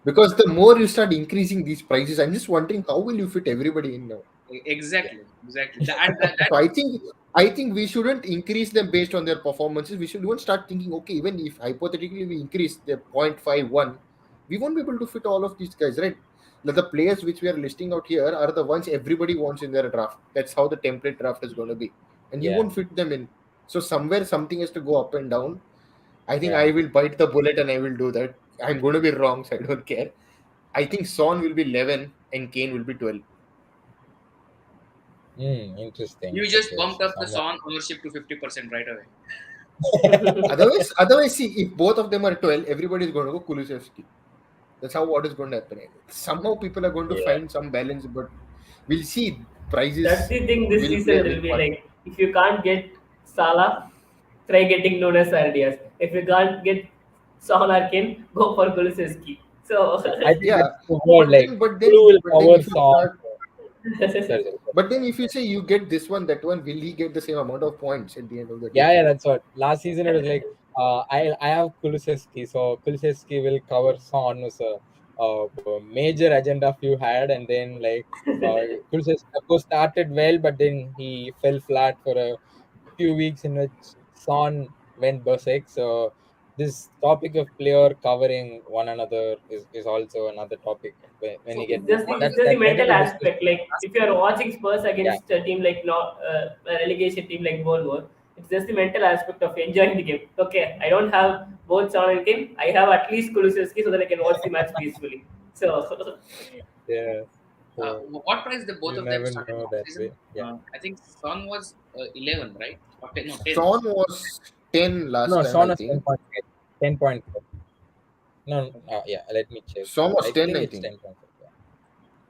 because the more you start increasing these prices, I'm just wondering how will you fit everybody in now. yeah, Exactly. That So I think we shouldn't increase them based on their performances. We should even start thinking, okay, even if hypothetically we increase the 0.51, we won't be able to fit all of these guys, right? Like the players which we are listing out here are the ones everybody wants in their draft. That's how the template draft is going to be, and you yeah, won't fit them in. So somewhere something has to go up and down. I think yeah. I will bite the bullet and I will do that. I'm going to be wrong, so I don't care. I think Son will be 11 and Kane will be 12. Interesting. you just Okay, bumped so up the someone. Son ownership to 50% right away. Otherwise, see, if both of them are 12, everybody is going to go Kulusevski. That's how what is going to happen. Somehow people are going to Yeah, find some balance, but we'll see. That's Prices the thing this will play season a will big be part. like, if you can't get Salah, try getting Nunes or Diaz. If you can't get Son or Kane, go for Kulusevski. So I think Yeah, that's the word. but Like, then, but who then, will but then, cover if you song? start, Sorry, sorry. but then if you say you get this one, that one, will he get the same amount of points at the end of the day? Yeah, that's what. Last season it was like, I have Kulusevski, so Kulusevski will cover Son was a major agenda few had, and then like Kulusevski of course started well, but then he fell flat for a few weeks in which Son went berserk. So this topic of player covering one another is also another topic when you get it's that's just the that is mental a discussion. aspect. Like if you are watching Spurs Yeah, against a team like not a relegation team like Bournemouth, it's just the mental aspect of enjoying the game. Okay, I don't have both Son and Kane. I have at least Kulusevski so that I can watch the match peacefully. So yeah. So What price the both you of them never started know last that season? way. Yeah. I think Son was 11, right? Or 10, no, 10. Son was 10 last No, time, I Son is think. 10.5. 10.5. No, yeah, let me check. Son was I 10, think I it's think. 10.5. Yeah.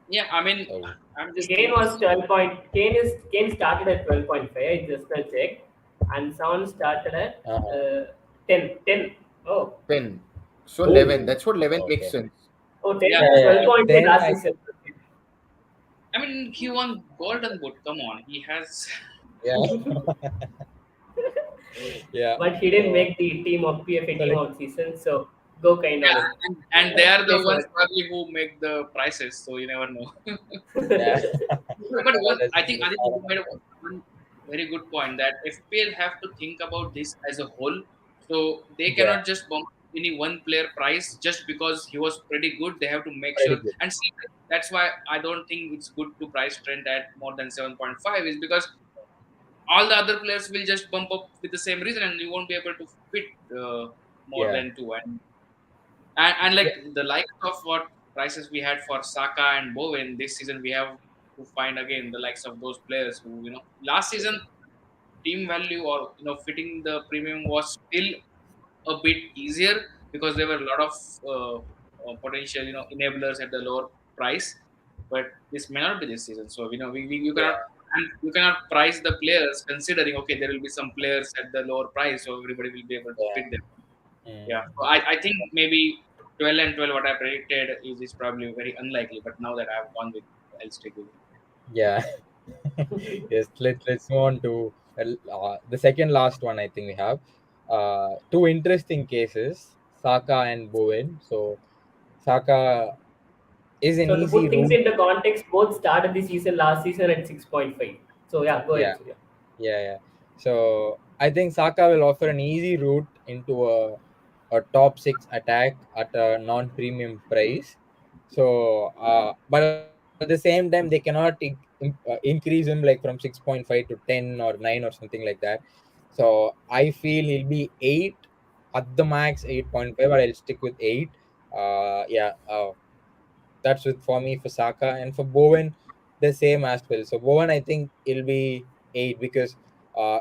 Yeah, I mean, Oh, I'm just Kane thinking. was 12 point. Kane started at 12.5. I just checked, and Son started at uh-huh. 10. 10. Oh, 10. So 11. Oh, That's what 11 makes okay. sense. oh, 10. Yeah, Yeah, yeah. 12.5 10, last I season. think. I mean, he won Golden Boot. Come on, he has. Yeah, yeah. But he didn't So, make the team of PFA so team let, of season, so go kind Yeah, of it. and they are the Place ones for probably who make the prices, so you never know. yeah. it. But what That's I think, the Aditya, you made one very good point that FPL have to think about this as a whole. So they yeah, cannot just bump any one player price just because he was pretty good. They have to make pretty sure good. and see. That's why I don't think it's good to price Trent at more than 7.5 is because all the other players will just bump up with the same reason and you won't be able to fit more Yeah, than two. And like yeah, the likes of what prices we had for Saka and Bowen this season, we have to find again the likes of those players who last season team value or fitting the premium was still a bit easier because there were a lot of potential enablers at the lower price, but this may not be this season. So you yeah, cannot and you cannot price the players considering okay there will be some players at the lower price, so everybody will be able to yeah. pick them. Yeah, so Mm. I think maybe 12 and 12, what I predicted is probably very unlikely. But now that I've gone with, I'll stick with it. Yeah. Yes, let's move on to the second last one. I think we have two interesting cases, Saka and Bowen. So Saka is an So to easy put things route. into context, both started the season last season at 6.5. So yeah, go Yeah, ahead, Surya. yeah. So I think Saka will offer an easy route into a top six attack at a non-premium price. So, but at the same time, they cannot increase him like from 6.5 to 10 or 9 or something like that. So I feel he'll be 8 at the max, 8.5, but I'll stick with 8. Yeah, that's with for me for Saka, and for Bowen the same as well. So Bowen, I think it'll be 8 because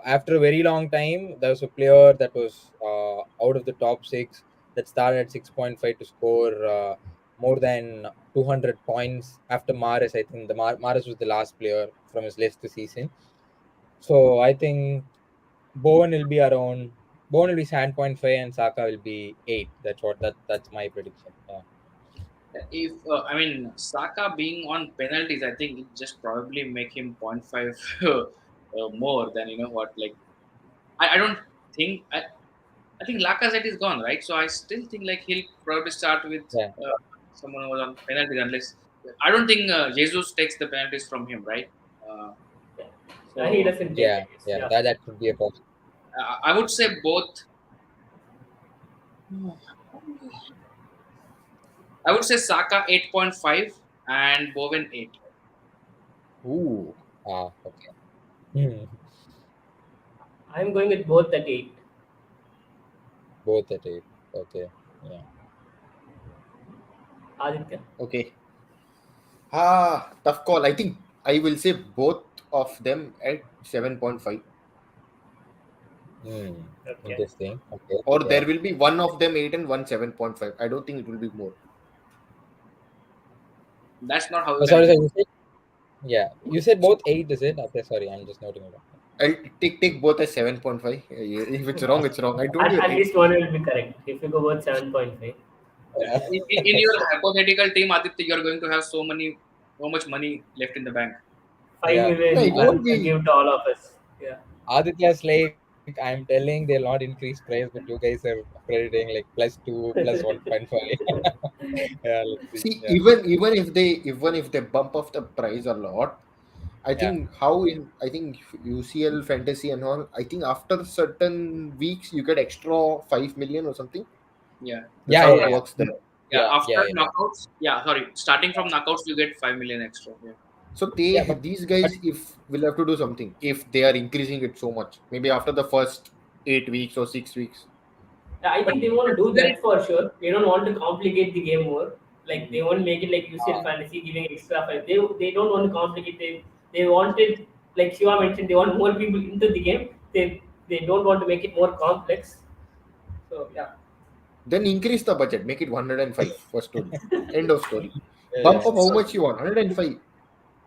after a very long time there was a player that was out of the top 6 that started at 6.5 to score more than 200 points after Maris. I think the Maris was the last player from his Leicester season. So I think Bowen will be around. Bowen will be 7.5 and Saka will be 8. That's my prediction. Yeah. If I mean Saka being on penalties, I think it just probably make him point 0.5 more than what. Like I don't think I think Lacazette is gone, right? So I still think like he'll probably start with Yeah. someone who was on penalties unless I don't think Jesus takes the penalties from him, right? Uh, Yeah. He so doesn't take, Yeah, I guess. yeah, Yeah. that could be a possibility. I would say both. I would say Saka 8.5 and Bowen 8. Ooh. Okay. Hmm. I'm going with both at 8. Both at 8. Okay. Yeah. Aditya. Okay. Tough call. I think I will say both of them at 7.5. Hmm. Okay. Interesting. Okay. Or Yeah. there will be one of them 8 and one 7.5. I don't think it will be more. That's not how you Oh, can sorry, judge. sorry. You said, yeah. You said both 8, is it? Okay. Sorry. I'm just noting it down. I'll take both as 7.5. If it's wrong, it's wrong. I told you At 8. least one will be correct. If you go with 7.5. Yeah. In your hypothetical team, Aditya, you're going to have so much money left in the bank. 5 Yeah. million No, you it won't can be. give to all of us. Yeah. Aditya's like, I'm telling they'll not increase price, but you guys are crediting like +2, +1.5. Yeah. Let's see. See, Yeah. even if they bump up the price a lot, I Yeah. think how in I think UCL fantasy and all, I think after certain weeks you get extra 5 million or something. Yeah. That's Yeah. how Yeah. it Yeah. works there. Yeah. Yeah. After Yeah. Yeah. knockouts, yeah, sorry. Starting from knockouts, you get 5 million extra. Yeah. So Yeah. these But guys if will have to do something if they are increasing it so much. Maybe after the first 8 weeks or 6 weeks. Yeah, I But think they want to do still, that for sure. They don't want to complicate the game more. Like they Mhm. won't make it like UCL fantasy giving extra five. They don't want to complicate. They wanted, like Shiva mentioned, they want more people into the game. They don't want to make it more complex. So yeah. Then increase the budget, make it 105 for story. End of story. yeah. Bump up how So much you want, 105.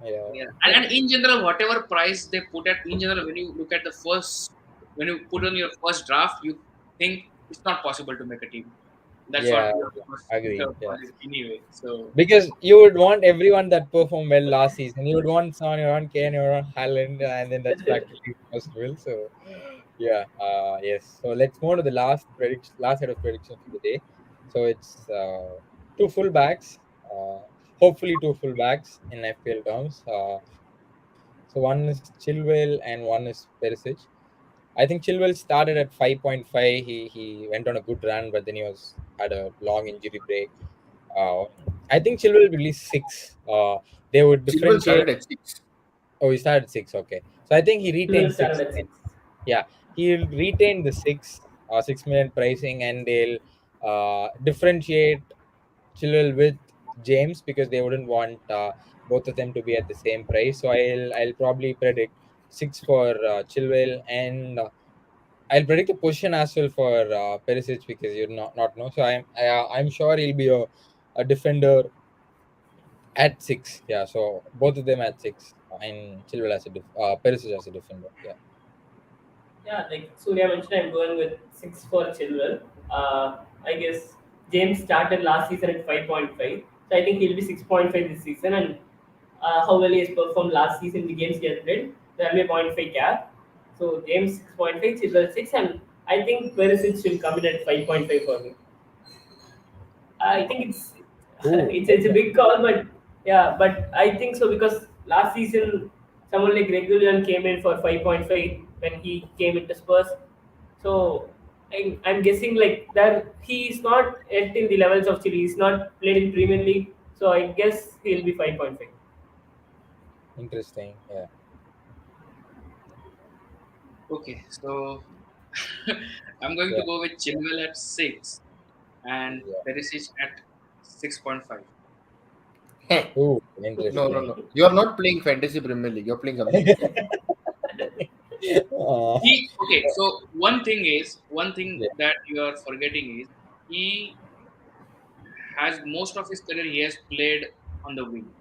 Yeah. yeah, Yeah. and in general, whatever price they put at in general, when you look at the first, when you put on your first draft, you think it's not possible to make a team. That's what Yeah. your first Agree. Yeah. anyway. So Because you would want everyone that performed well last season. You would want Son, you want Kane, you want Haaland, and then that's practically impossible. So, yeah, yes. So let's move to the last set of predictions for the day. So it's two fullbacks, hopefully two fullbacks in FPL terms. So one is Chilwell and one is Perisic. I think Chilwell started at 5.5. He went on a good run, but then he was had a long injury break. Uh, I think Chilwell will release 6. They would Chilwell differentiate. started at 6. Oh, he started 6. Okay, so I think he He will retained start 6. at 6. Yeah, he'll retain the 6 million pricing, and they'll differentiate Chilwell with James because they wouldn't want both of them to be at the same price. So I'll probably predict 6 for Chilwell, and I'll predict a position as well for Perisic because you not know. So I'm sure he'll be a defender at 6. Yeah, so both of them at 6, and Chilwell as Perisic as a defender. Yeah. Yeah, like Surya mentioned, I'm going with 6 for Chilwell. I guess James started last season at 5.5, so I think he'll be 6.5 this season. And how well he has performed last season, the games he has played, there'll be a point 0.5 gap. So James 6.5, Chilwell 6, and I think Perisic will come in at 5.5 for me. I think it's Ooh. it's a big call, but yeah, but I think so because last season someone like Regulian came in for 5.5 when he came into Spurs. So I'm guessing like that he is not yet in the levels of Chile. He's not played in Premier League, So I guess he'll be 5.5. Interesting. Yeah. Okay, so I'm going to Yeah. go with Chilwell at 6 and Yeah. Perisic at 6.5. Heh. Ooh, No, no, interesting. no. You are not playing Fantasy Premier League. You're playing something different. uh, Okay, so one thing yeah. that you are forgetting is he has most of his career he has played on the wing.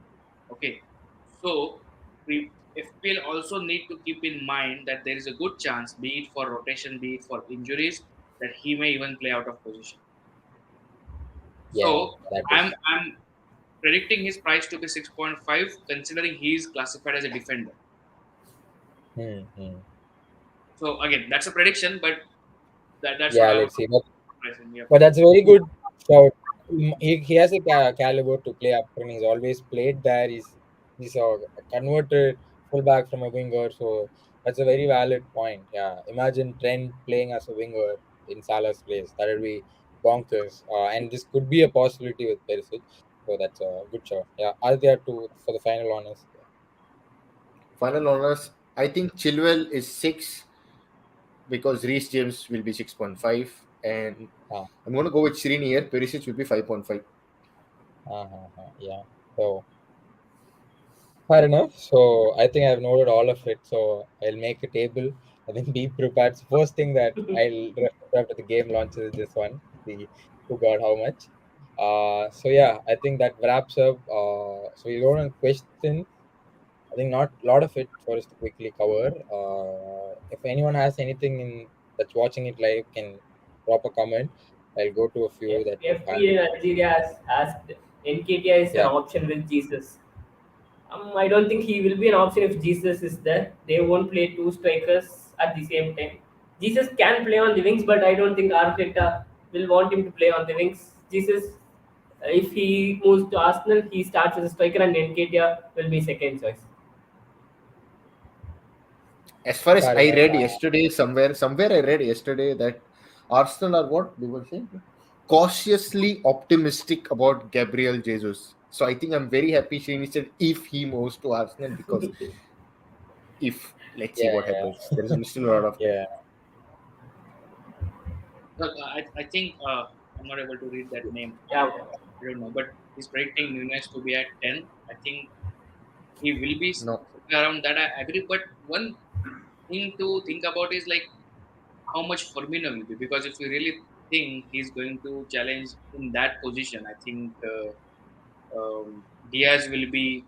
Okay, so FPL also need to keep in mind that there is a good chance, be it for rotation, be it for injuries, that he may even play out of position. Yeah. So That I'm is. I'm predicting his price to be 6.5, considering he is classified as a defender. Hmm. So again, that's a prediction, but that's what Yeah. I would Let's see. price him. Yep. But that's a very good shout. He has a caliber to play up front. He's always played there. He's a converted fullback from a winger. So that's a very valid point. Yeah. Imagine Trent playing as a winger in Salah's place. That would be bonkers. And this could be a possibility with Perisic. So that's a good shot. Yeah. Aditya to for the final honors. Final honors. I think Chilwell is 6 because Reece James will be 6.5. And Ah, I'm going to go with Srini here. Perisic will be 5.5. yeah. So fair enough. So I think I've noted all of it. So I'll make a table. I think be prepared. So first thing that I'll refer after the game launches is this one. The who got how much. So yeah, I think that wraps up. So we go on questions. I think not a lot of it for us to quickly cover. If anyone has anything in that's watching it live, can drop a comment. I'll go to a few that we've had. FP in Algeria has asked NKTI is an Yeah, option with Jesus. I don't think he will be an option if Jesus is there. They won't play two strikers at the same time. Jesus can play on the wings, but I don't think Arteta will want him to play on the wings. Jesus, if he moves to Arsenal, he starts as a striker, and Nketiah will be second choice. As far as fair I enough. read yesterday, somewhere I read yesterday that Arsenal are what they were saying, cautiously optimistic about Gabriel Jesus. So I think I'm very happy Srini said if he moves to Arsenal because if let's see Yeah, what happens. There is still a lot of time. yeah. Look, I think I'm not able to read that name. Yeah, I don't know, but he's predicting Nunes to be at 10. I think he will be No, around that. I agree, but one thing to think about is like how much Firmino will be, because if you really think he's going to challenge in that position, I think Diaz will be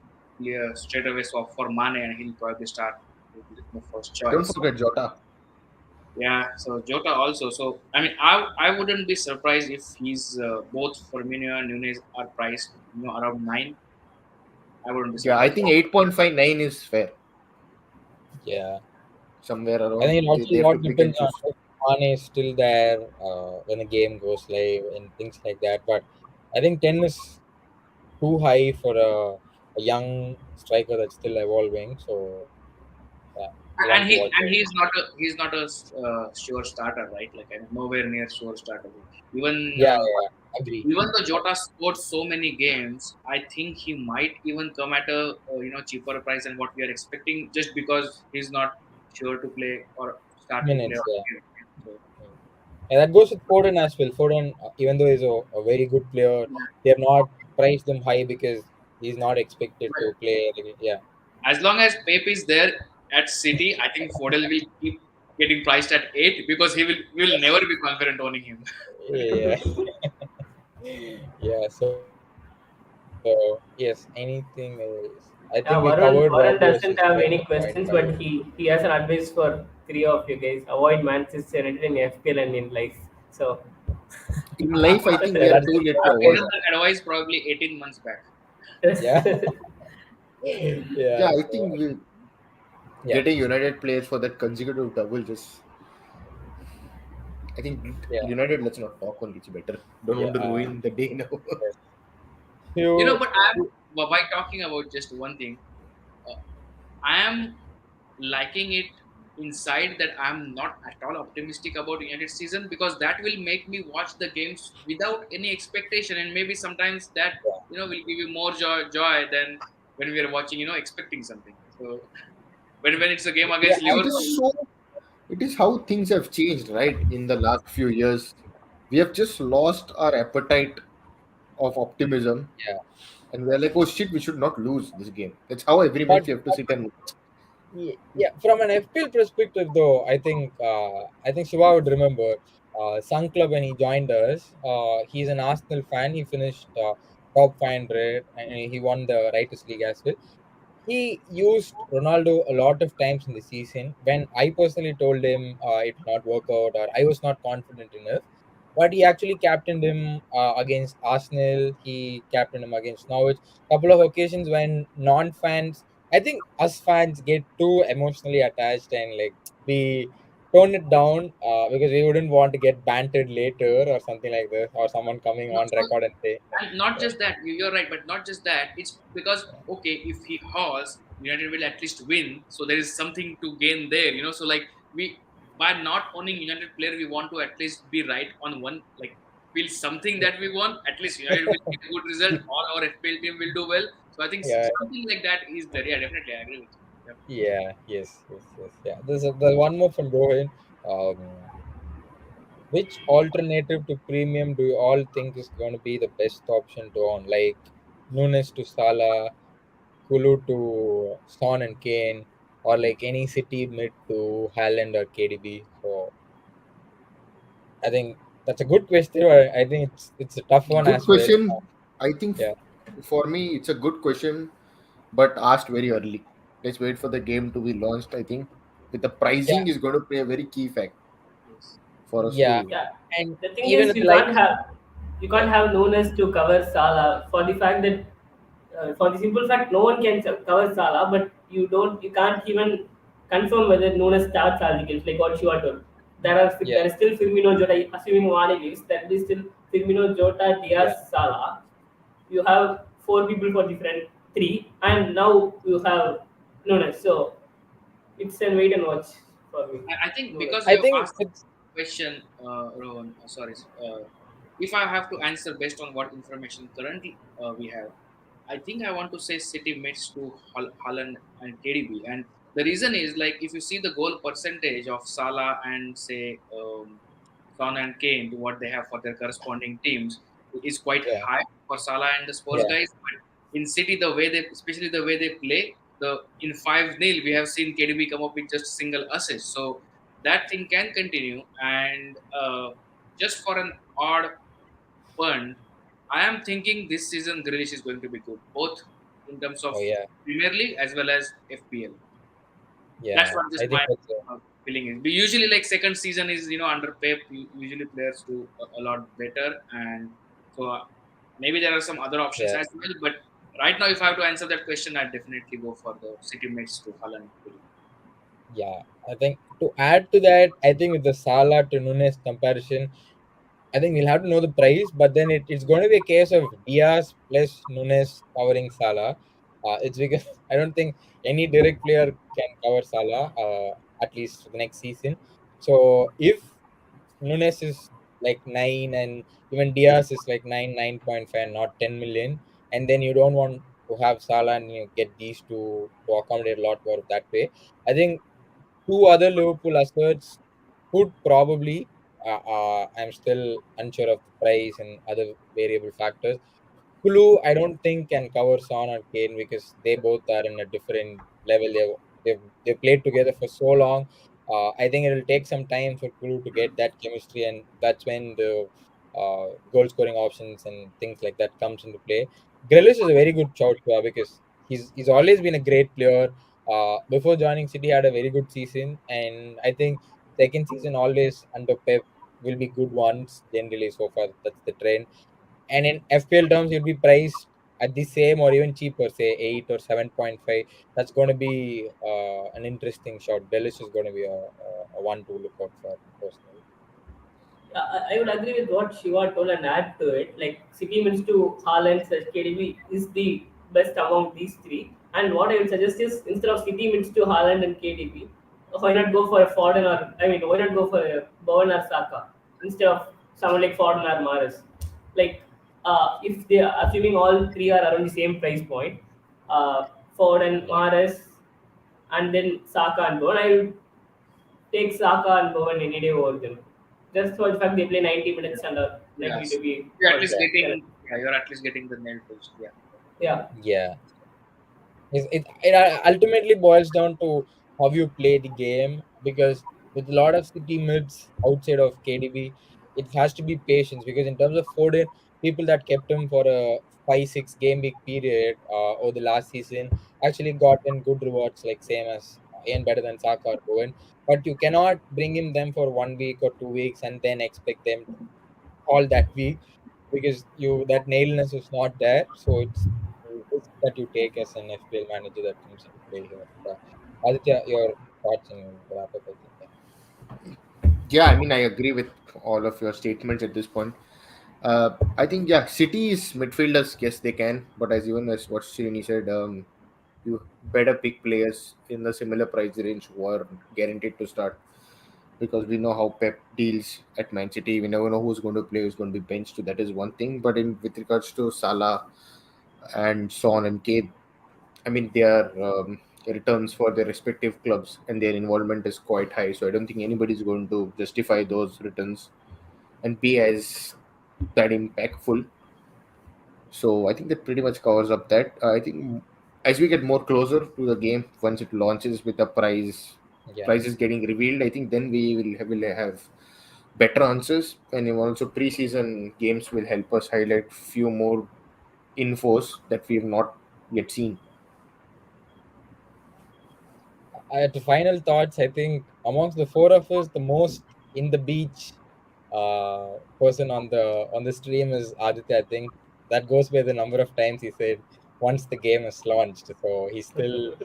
straight away swap for Mane, and he'll probably start with the first don't choice. forget Jota. Yeah, so Jota also. So I mean, I wouldn't be surprised if he's both Firmino and Nunes are priced around 9. I wouldn't be Yeah, I surprised. think 8.59 is fair. Yeah, Somewhere I around think it also they have to what pick and depends on choose. if Mane is still there when the game goes live and things like that. But I think 10 is too high for a young striker that's still evolving. So yeah, we'll have And to he watch and it. he's not a sure starter, right? Like I'm nowhere near sure starter. Even Yeah, yeah, agree. even though Jota scored so many games, I think he might even come at a cheaper price than what we are expecting, just because he's not sure to play or start to play Minutes, on yeah. game. So And that goes with Foden as well. Foden, even though he's a very good player, they have not priced him high because he's not expected to play. Yeah, as long as Pep is there at City, I think Fodel will keep getting priced at 8, because he will never be confident owning him. yeah, yeah. So yes, anything else? I yeah. think we Varun, covered Varun what was doesn't his have any questions, but 5.5. he has an advice for three of you guys: avoid Manchester United in FPL and in life. So In life, I think Yeah, we are that's too it. late to I've avoid. given that advice probably 18 months back. Yeah, Yeah, yeah. I So think we yeah, getting United players for that consecutive double just. I think yeah, United. Let's not talk on it's better. Don't yeah. want to ruin the day now. Yes. You, But by talking about just one thing, I am liking it inside that I'm not at all optimistic about United season, because that will make me watch the games without any expectation, and maybe sometimes that will give you more joy than when we are watching expecting something. So when it's a game Yeah, against It is Liverpool. so. It is how things have changed, right? In the last few years, we have just lost our appetite of optimism, yeah. and we're like, oh shit, we should not lose this game. That's how every But match you have to sit and watch. yeah, from an FPL perspective, though, I think Shiva would remember Sun Club when he joined us. He's an Arsenal fan. He finished top 500 and he won the Writers League as well. He used Ronaldo a lot of times in the season when I personally told him it will not work out or I was not confident enough. But he actually captained him against Arsenal. He captained him against Norwich. Couple of occasions when non-fans, I think us fans get too emotionally attached and like we tone it down because we wouldn't want to get bantered later or something like this, or someone coming on So, record and say, and not just that, you're right, but not just that. It's because, okay, if he hauls, United will at least win. So there is something to gain there. So like we, by not owning United player, we want to at least be right on one, like feel something that we won. At least United will get a good result, or our FPL team will do well. So I think yeah, something like that is there. Yeah, definitely, I agree with you. Yep. yeah, yes. Yeah, there's one more from Rohin. Um, which alternative to premium do you all think is going to be the best option to own? Like Nunes to Salah, Kulu to Son and Kane, or like any City mid to Haaland or KDB. So I think that's a good question. But I think it's a tough one Good as well. question. I think Yeah, for me, it's a good question, but asked very early. Let's wait for the game to be launched. I think with the yeah, pricing is going to play a very key fact Yes. for us yeah. to. Yeah, And the thing even is with like, you yeah, can't have Nunes to cover Salah for the fact that for the simple fact no one can cover Salah, but you can't even confirm whether Nunes starts or begins, like what Shiva told. yeah, There is still Firmino Jota, assuming Mane leaves, there is still Firmino Jota, yeah. Diaz, Salah. You have four people for different three, and now you have Nunes. So it's a wait and watch for me. I think because Nunes. you I have think asked it's question, Rohan, sorry, if I have to answer based on what information currently we have, I think I want to say City mix to Holland and KDB, and the reason is like if you see the goal percentage of Salah and say Son and Kane to what they have for their corresponding teams is quite yeah, high for Salah and the Spurs yeah, guys. But in City, the way they, especially the way they play, the in 5-0 we have seen KDB come up with just single assist. So that thing can continue, and just for an odd punt, I am thinking this season Grealish is going to be good, both in terms of oh yeah, Premier League as well as FPL. That's yeah. what just I think my that's feeling is. We usually like second season is under Pep. Usually players do a lot better, and so maybe there are some other options yeah. as well. But right now, if I have to answer that question, I'd definitely go for the City mates to Holland. Yeah, I think to add to that, I think with the Salah to Nunes comparison, I think we'll have to know the price, but then it's going to be a case of Diaz plus Nunes covering Salah. It's because I don't think any direct player can cover Salah, at least for the next season. So if Nunes is like 9 and even Diaz is like 9.5, not 10 million, and then you don't want to have Salah and you get these two to accommodate a lot more that way. I think two other Liverpool assets could probably. I'm still unsure of the price and other variable factors. Kulu, I don't think can cover Son or Kane because they both are in a different level. They played together for so long. I think it will take some time for Kulu to get that chemistry, and that's when the goal scoring options and things like that comes into play. Grealish is a very good shout because he's always been a great player. Before joining City, had a very good season, and I think second season always under Pep will be good ones generally. So far, that's the trend. And in FPL terms, you'll be priced at the same or even cheaper, say 8 or 7.5. That's going to be an interesting shot. Delish is going to be a one to look out for personally. I would agree with what Shiva told and add to it. Like City means to Haaland slash KDB is the best among these three. And what I would suggest is instead of City means to Haaland and KDB, why not go for a Foden or I mean, why not go for a Bowen or Saka instead of someone like Foden or Maris? Like, if they are assuming all three are around the same price point, Foden, Yeah. Maris, and then Saka and Bowen, I would take Saka and Bowen any day over them. Just for the fact they play 90 minutes and are likely Yes. to be You're at good. least Yeah. Correct. getting, yeah, you're at least getting the nail post. Yeah. Yeah. Yeah. It ultimately boils down to how you play the game, because with a lot of city mids outside of KDB, it has to be patience. Because in terms of Foden, people that kept him for a 5-6 game week period over the last season actually gotten good rewards, like same as and better than Saka or Bowen. But you cannot bring him them for 1 week or 2 weeks and then expect them all that week, because you that nailness is not there. So it's a risk that you take as an FPL manager that comes into play here. Aditya, your thoughts and wrap up, I think. Yeah, I mean, I agree with all of your statements at this point. I think, yeah, City's midfielders, yes, they can, but as even as what Srini said, you better pick players in the similar price range who are guaranteed to start, because we know how Pep deals at Man City. We never know who's going to play, who's going to be benched. That is one thing. But in with regards to Salah and Son and Kane, I mean, their returns for their respective clubs and their involvement is quite high. So I don't think anybody's going to justify those returns and be as that impactful. So I think that pretty much covers up that. I think as we get more closer to the game, once it launches with the Yeah. prices getting revealed, I think then will have better answers, and even also preseason games will help us highlight few more infos that we have not yet seen. To final thoughts, I think amongst the four of us, the most in the beach person on the stream is Aditya. I think that goes by the number of times he said once the game is launched. So he's still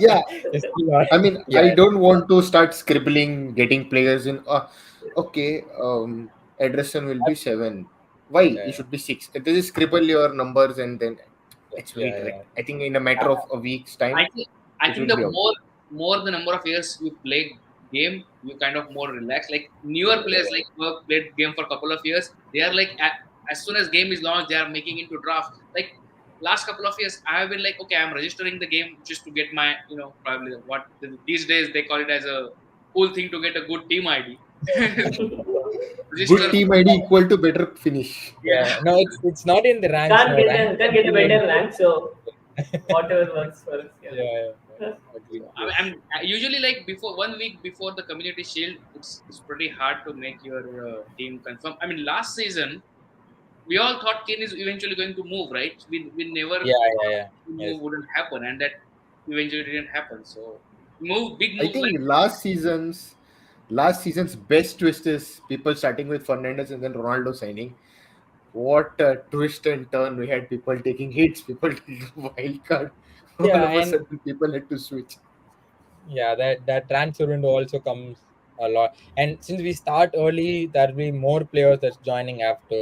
Yeah, he's still on. I mean, I Yeah, don't want to start scribbling, getting players in. Okay, Ederson will be 7. Why? yeah, He should be 6. This is scribble your numbers and then yeah, let's yeah, wait, right? yeah. I think in a matter of a week's time, I think I it think will the be out. more the number of years you play game, you kind of more relax. Like newer players, like who have played game for a couple of years, they are like as soon as game is launched, they are making into draft. Like last couple of years, I have been like, okay, I'm registering the game just to get my, probably what these days they call it as a cool thing to get a good team ID. Good Register. team ID equal to better finish. Yeah. Yeah. No, it's not in the ranks. No, ranks Can't can get a be in. better rank, so whatever works for us. Yeah. Yeah, yeah, yeah. Agreed. I mean, Yes. I usually like before 1 week before the community shield, it's pretty hard to make your team confirm. I mean, last season we all thought Kane is eventually going to move, right? We never Yeah, yeah, thought yeah. the Yes. move wouldn't happen, and that eventually didn't happen. So big I moves like think last season's best twist is people starting with Fernandez and then Ronaldo signing. What a twist and turn! We had people taking hits, people taking wild card. All Yeah, of a and sudden, people had to switch. yeah, that transfer window also comes a lot. And since we start early, there'll be more players that's joining after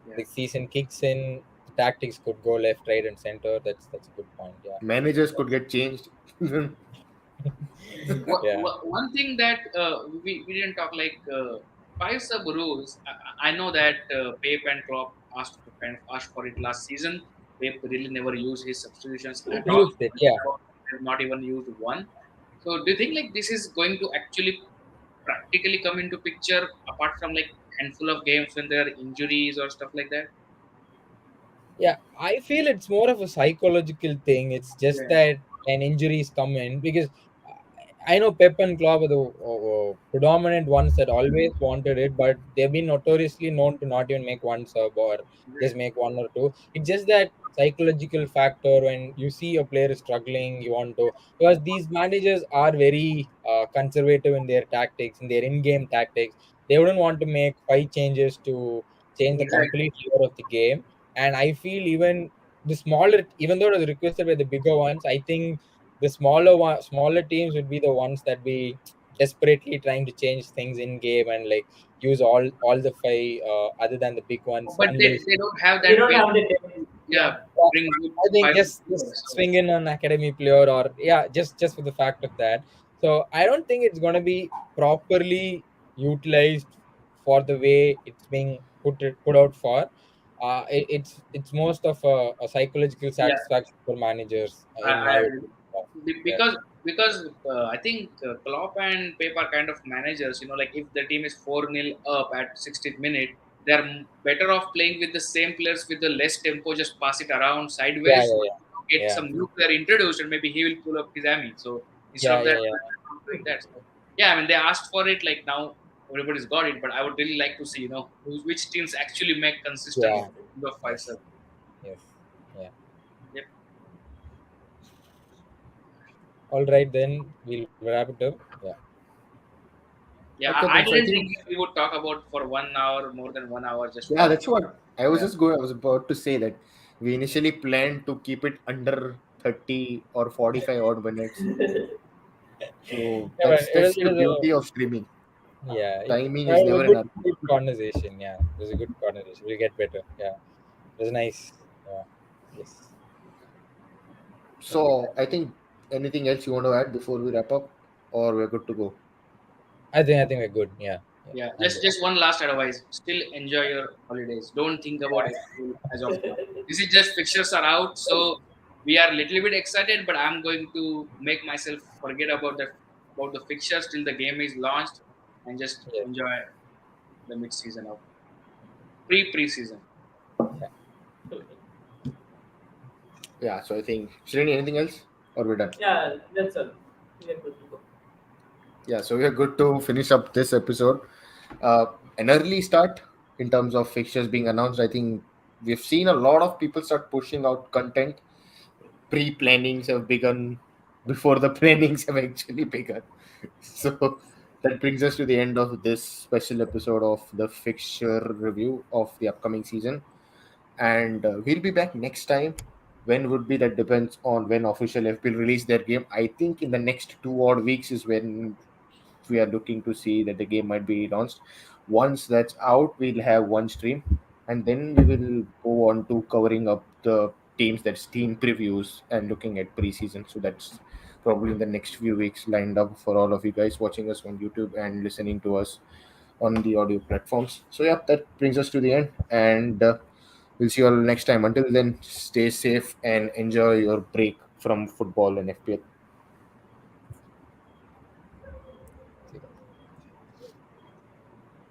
yeah. the season kicks in. The tactics could go left, right, and center. That's a good point. Yeah. Managers could get changed. Yeah. One thing that we didn't talk like five sub rules. I know that Pep and Klopp asked for it last season. Pep really never used his substitutions at all. Used it. Yeah. Not even used one. So do you think like this is going to actually practically come into picture apart from like handful of games when there are injuries or stuff like that? Yeah, I feel it's more of a psychological thing. It's just Yeah. that an injuries come in, because I know Pep and Klopp are the predominant ones that always wanted it, but they've been notoriously known to not even make one sub or just make one or two. It's just that psychological factor when you see a player is struggling, you want to, because these managers are very conservative in their tactics, in their in-game tactics. They wouldn't want to make 5 changes to change the Exactly. complete flavor of the game. And I feel even the smaller, even though it was requested by the bigger ones, I think the smaller teams would be the ones that be desperately trying to change things in game and like use all the five other than the big ones But unless they don't have They that don't have patience. the depth. Yeah, Yeah. bring good I think five. just swing in an academy player, or yeah, just for the fact of that. So I don't think it's going to be properly utilized for the way it's being put out for. It's most of a psychological Yeah, satisfaction for managers, in I my agree. opinion. Yeah, Because I think Klopp and Pep are kind of managers. Like if the team is 4-0 up at 60th minute, they're better off playing with the same players with the less tempo, just pass it around yeah, sideways, yeah, get yeah, some new player introduced, and maybe he will pull up his hammy. So instead yeah, of yeah, that, yeah, they're not doing that. So yeah, I mean they asked for it. Like now everybody's got it, but I would really like to see which teams actually make consistent yeah. of five Yes, seven. yes, yeah. Yep. All right, then we'll wrap it up. Yeah, Yeah, Okay, I then so I didn't think think we would talk about for 1 hour, more than 1 hour, just yeah, for that's what I was yeah. just going. I was about to say that we initially planned to keep it under 30 or 45 odd minutes. So yeah, but that's it the was beauty of streaming. yeah, Timing it is was a never good, enough. good conversation. Yeah, it was a good conversation. We'll get better. Yeah, it was nice. Yeah, yes. So I think anything else you want to add before we wrap up, or we're good to go? I think we're good. Yeah, yeah. Yeah, I'm good. just one last advice. Still enjoy your holidays. Don't think about it as of now. This is just fixtures are out, so we are a little bit excited, but I'm going to make myself forget about the fixtures till the game is launched and just Yeah, enjoy the mid season of preseason. yeah. Yeah. So I think Srini, anything else, or we're done? Yeah, that's all. We are good to go. Yeah. So we are good to finish up this episode. Uh, an early start in terms of fixtures being announced. I think we've seen a lot of people start pushing out content. Pre-plannings have begun before the plannings have actually begun. So that brings us to the end of this special episode of the fixture review of the upcoming season. And we'll be back next time. When would be that depends on when official FPL release their game. I think in the next 2 odd weeks is when we are looking to see that the game might be launched. Once that's out, we'll have one stream, and then we will go on to covering up the teams that's team previews and looking at preseason. So that's probably in the next few weeks lined up for all of you guys watching us on YouTube and listening to us on the audio platforms. So yeah, that brings us to the end, and we'll see you all next time. Until then, stay safe and enjoy your break from football and FPL.